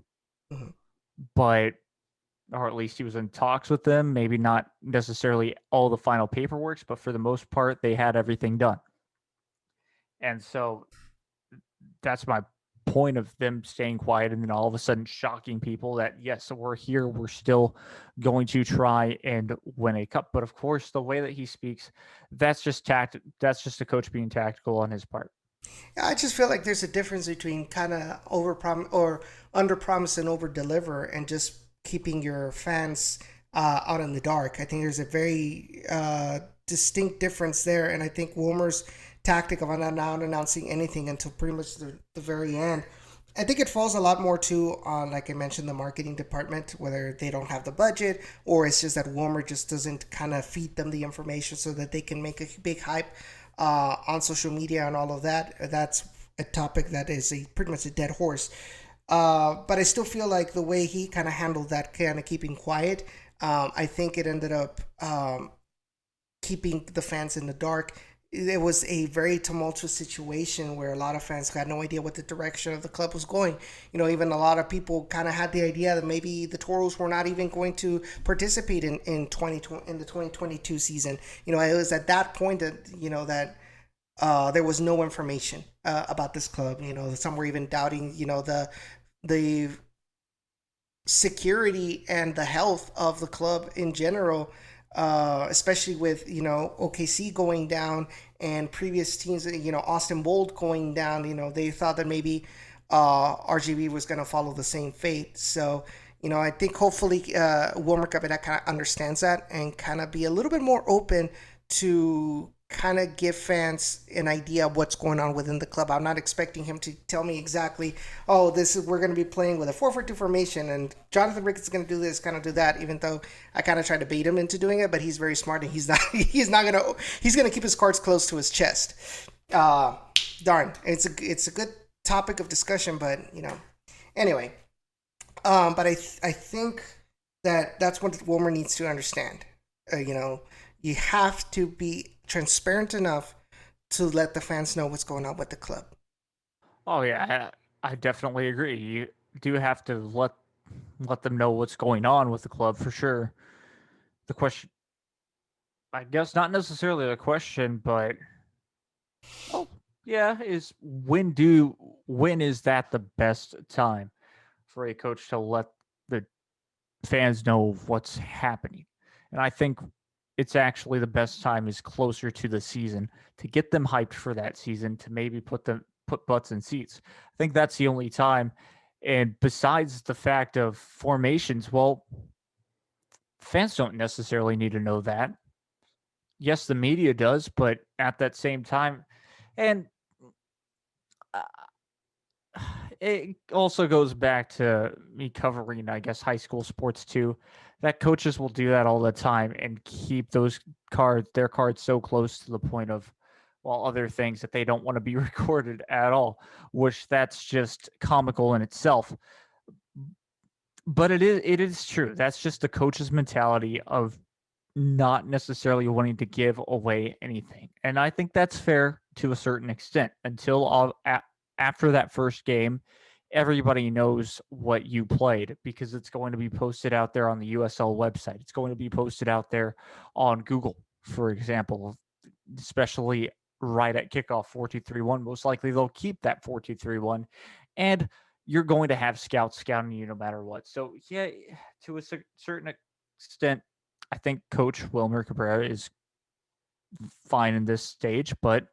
but, or at least he was in talks with them. Maybe not necessarily all the final paperwork, but for the most part, they had everything done. And so that's my point of them staying quiet and then all of a sudden shocking people that, yes, we're here, we're still going to try and win a cup. But of course, the way that he speaks, that's just a coach being tactical on his part. Yeah, I just feel like there's a difference between kind of overpromise or underpromise and overdeliver, and just keeping your fans out in the dark. I think there's a very distinct difference there, and I think Wilmer's tactic of not announcing anything until pretty much the very end, I think it falls a lot more too on, like I mentioned, the marketing department, whether they don't have the budget or it's just that Wilmer just doesn't kind of feed them the information so that they can make a big hype on social media and all of that. That's a topic that is pretty much a dead horse. But I still feel like the way he kind of handled that, kind of keeping quiet, I think it ended up keeping the fans in the dark. It was a very tumultuous situation where a lot of fans had no idea what the direction of the club was going. Even a lot of people kind of had the idea that maybe the Toros were not even going to participate in the 2022 season. It was at that point that there was no information. about this club. Some were even doubting, the security and the health of the club in general, especially with OKC going down and previous teams, Austin Bold going down. They thought that maybe RGV was going to follow the same fate. So I think hopefully Wilmer Cabeda kind of understands that and kind of be a little bit more open to kind of give fans an idea of what's going on within the club. I'm not expecting him to tell me exactly, oh, we're going to be playing with a 4-4-2 formation and Jonathan Ricketts is going to do this, kind of do that, even though I kind of tried to bait him into doing it, but he's very smart and he's going to keep his cards close to his chest. Darn, it's a good topic of discussion, but anyway. But I think that's what Wilmer needs to understand. You have to be transparent enough to let the fans know what's going on with the club. Oh yeah, I definitely agree. You do have to let them know what's going on with the club for sure. The question, I guess, not necessarily the question, but is when is that the best time for a coach to let the fans know what's happening? And I think it's actually the best time is closer to the season to get them hyped for that season, to maybe put butts in seats. I think that's the only time. And besides the fact of formations, well, fans don't necessarily need to know that. Yes, the media does, but at that same time, and it also goes back to me covering, I guess, high school sports too, that coaches will do that all the time and keep their cards so close to the point of, well, other things that they don't want to be recorded at all, which that's just comical in itself. But it is true. That's just the coach's mentality of not necessarily wanting to give away anything. And I think that's fair to a certain extent until after that first game, everybody knows what you played because it's going to be posted out there on the USL website. It's going to be posted out there on Google, for example, especially right at kickoff 4-2-3-1. Most likely they'll keep that 4-2-3-1, and you're going to have scouts scouting you no matter what. So, yeah, to a certain extent, I think Coach Wilmer Cabrera is fine in this stage, but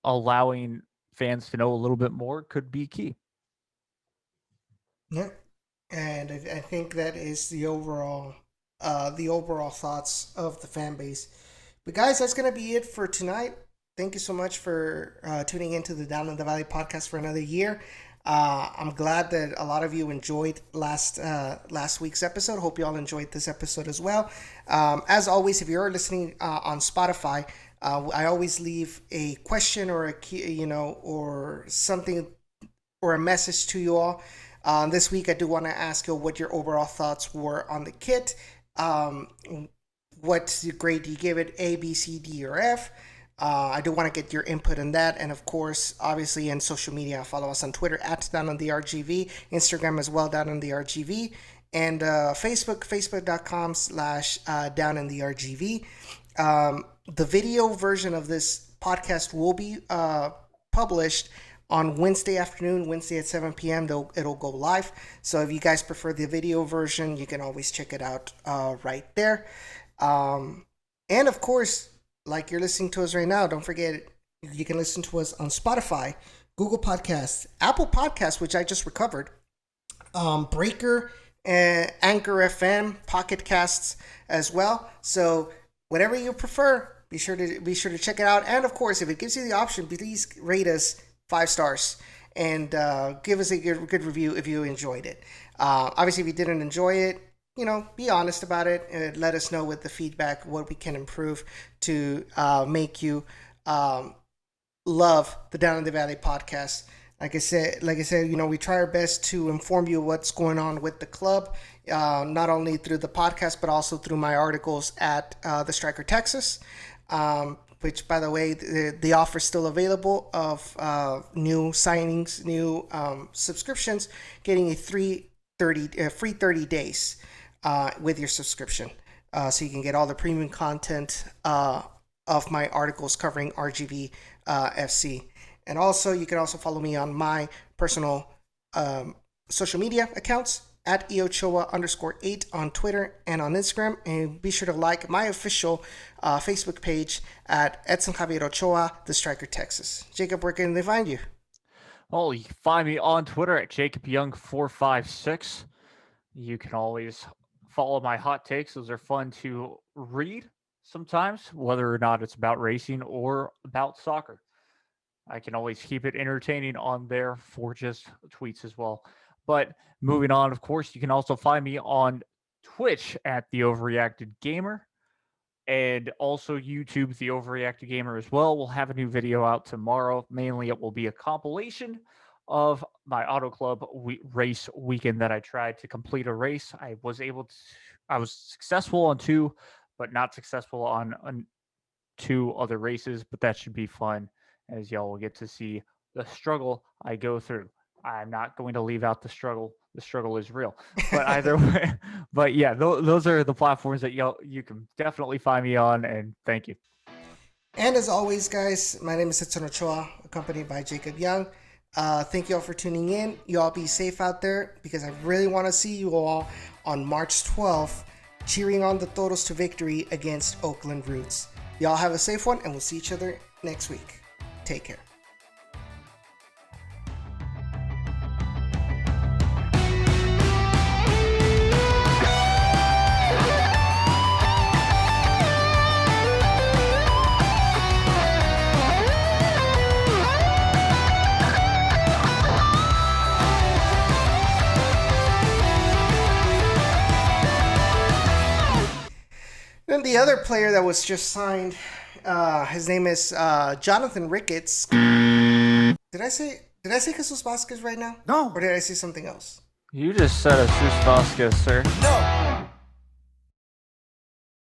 allowing fans to know a little bit more could be key. Yeah, and I think that is the overall thoughts of the fan base. But guys, that's gonna be it for tonight. Thank you so much for tuning into the Down in the Valley podcast for another year. I'm glad that a lot of you enjoyed last week's episode. Hope you all enjoyed this episode as well. As always, if you're listening on Spotify, I always leave a question or a key, or something or a message to you all. This week, I do want to ask you what your overall thoughts were on the kit. What grade do you give it? A, B, C, D, or F? I do want to get your input on that. And of course, obviously in social media, follow us on Twitter at Down on the RGV, Instagram as well, Down on the RGV, and facebook.com/Down in the RGV. The video version of this podcast will be published on Wednesday afternoon, Wednesday at 7 p.m. It'll go live. So if you guys prefer the video version, you can always check it out right there. And of course, like you're listening to us right now, don't forget you can listen to us on Spotify, Google Podcasts, Apple Podcasts, which I just recovered, Breaker, Anchor FM, Pocket Casts as well. So whatever you prefer, be sure to check it out. And of course, if it gives you the option, please rate us 5 stars and give us a good review if you enjoyed it. Obviously, if you didn't enjoy it, be honest about it and let us know with the feedback what we can improve to make you love the Down in the Valley podcast. Like I said, we try our best to inform you what's going on with the club, not only through the podcast but also through my articles at the Striker Texas. Which, by the way, the offer is still available of new signings, new subscriptions, getting a free 30 days with your subscription. So you can get all the premium content of my articles covering RGV FC. And also, you can also follow me on my personal social media accounts at Ochoa_8 on Twitter and on Instagram. And be sure to like my official Facebook page at Edson Javier Ochoa, the Striker, Texas. Jacob, where can they find you? Well, you can find me on Twitter at JacobYoung456. You can always follow my hot takes. Those are fun to read sometimes, whether or not it's about racing or about soccer. I can always keep it entertaining on there for just tweets as well. But moving on, of course, you can also find me on Twitch at The Overreacted Gamer and also YouTube, The Overreacted Gamer as well. We'll have a new video out tomorrow. Mainly, it will be a compilation of my Auto Club race weekend that I tried to complete a race. I was successful on 2, but not successful on 2 other races. But that should be fun, as y'all will get to see the struggle I go through. I'm not going to leave out the struggle. The struggle is real. But either way, but yeah, those are the platforms that you can definitely find me on, and thank you. And as always, guys, my name is Edson Ochoa, accompanied by Jacob Young. Thank you all for tuning in. You all be safe out there, because I really want to see you all on March 12th cheering on the Toros to victory against Oakland Roots. Y'all have a safe one, and we'll see each other next week. Take care. Then the other player that was just signed, his name is Jonathan Ricketts. Did I say Jesus Vazquez right now? No. Or did I say something else? You just said Jesus Vazquez, sir. No.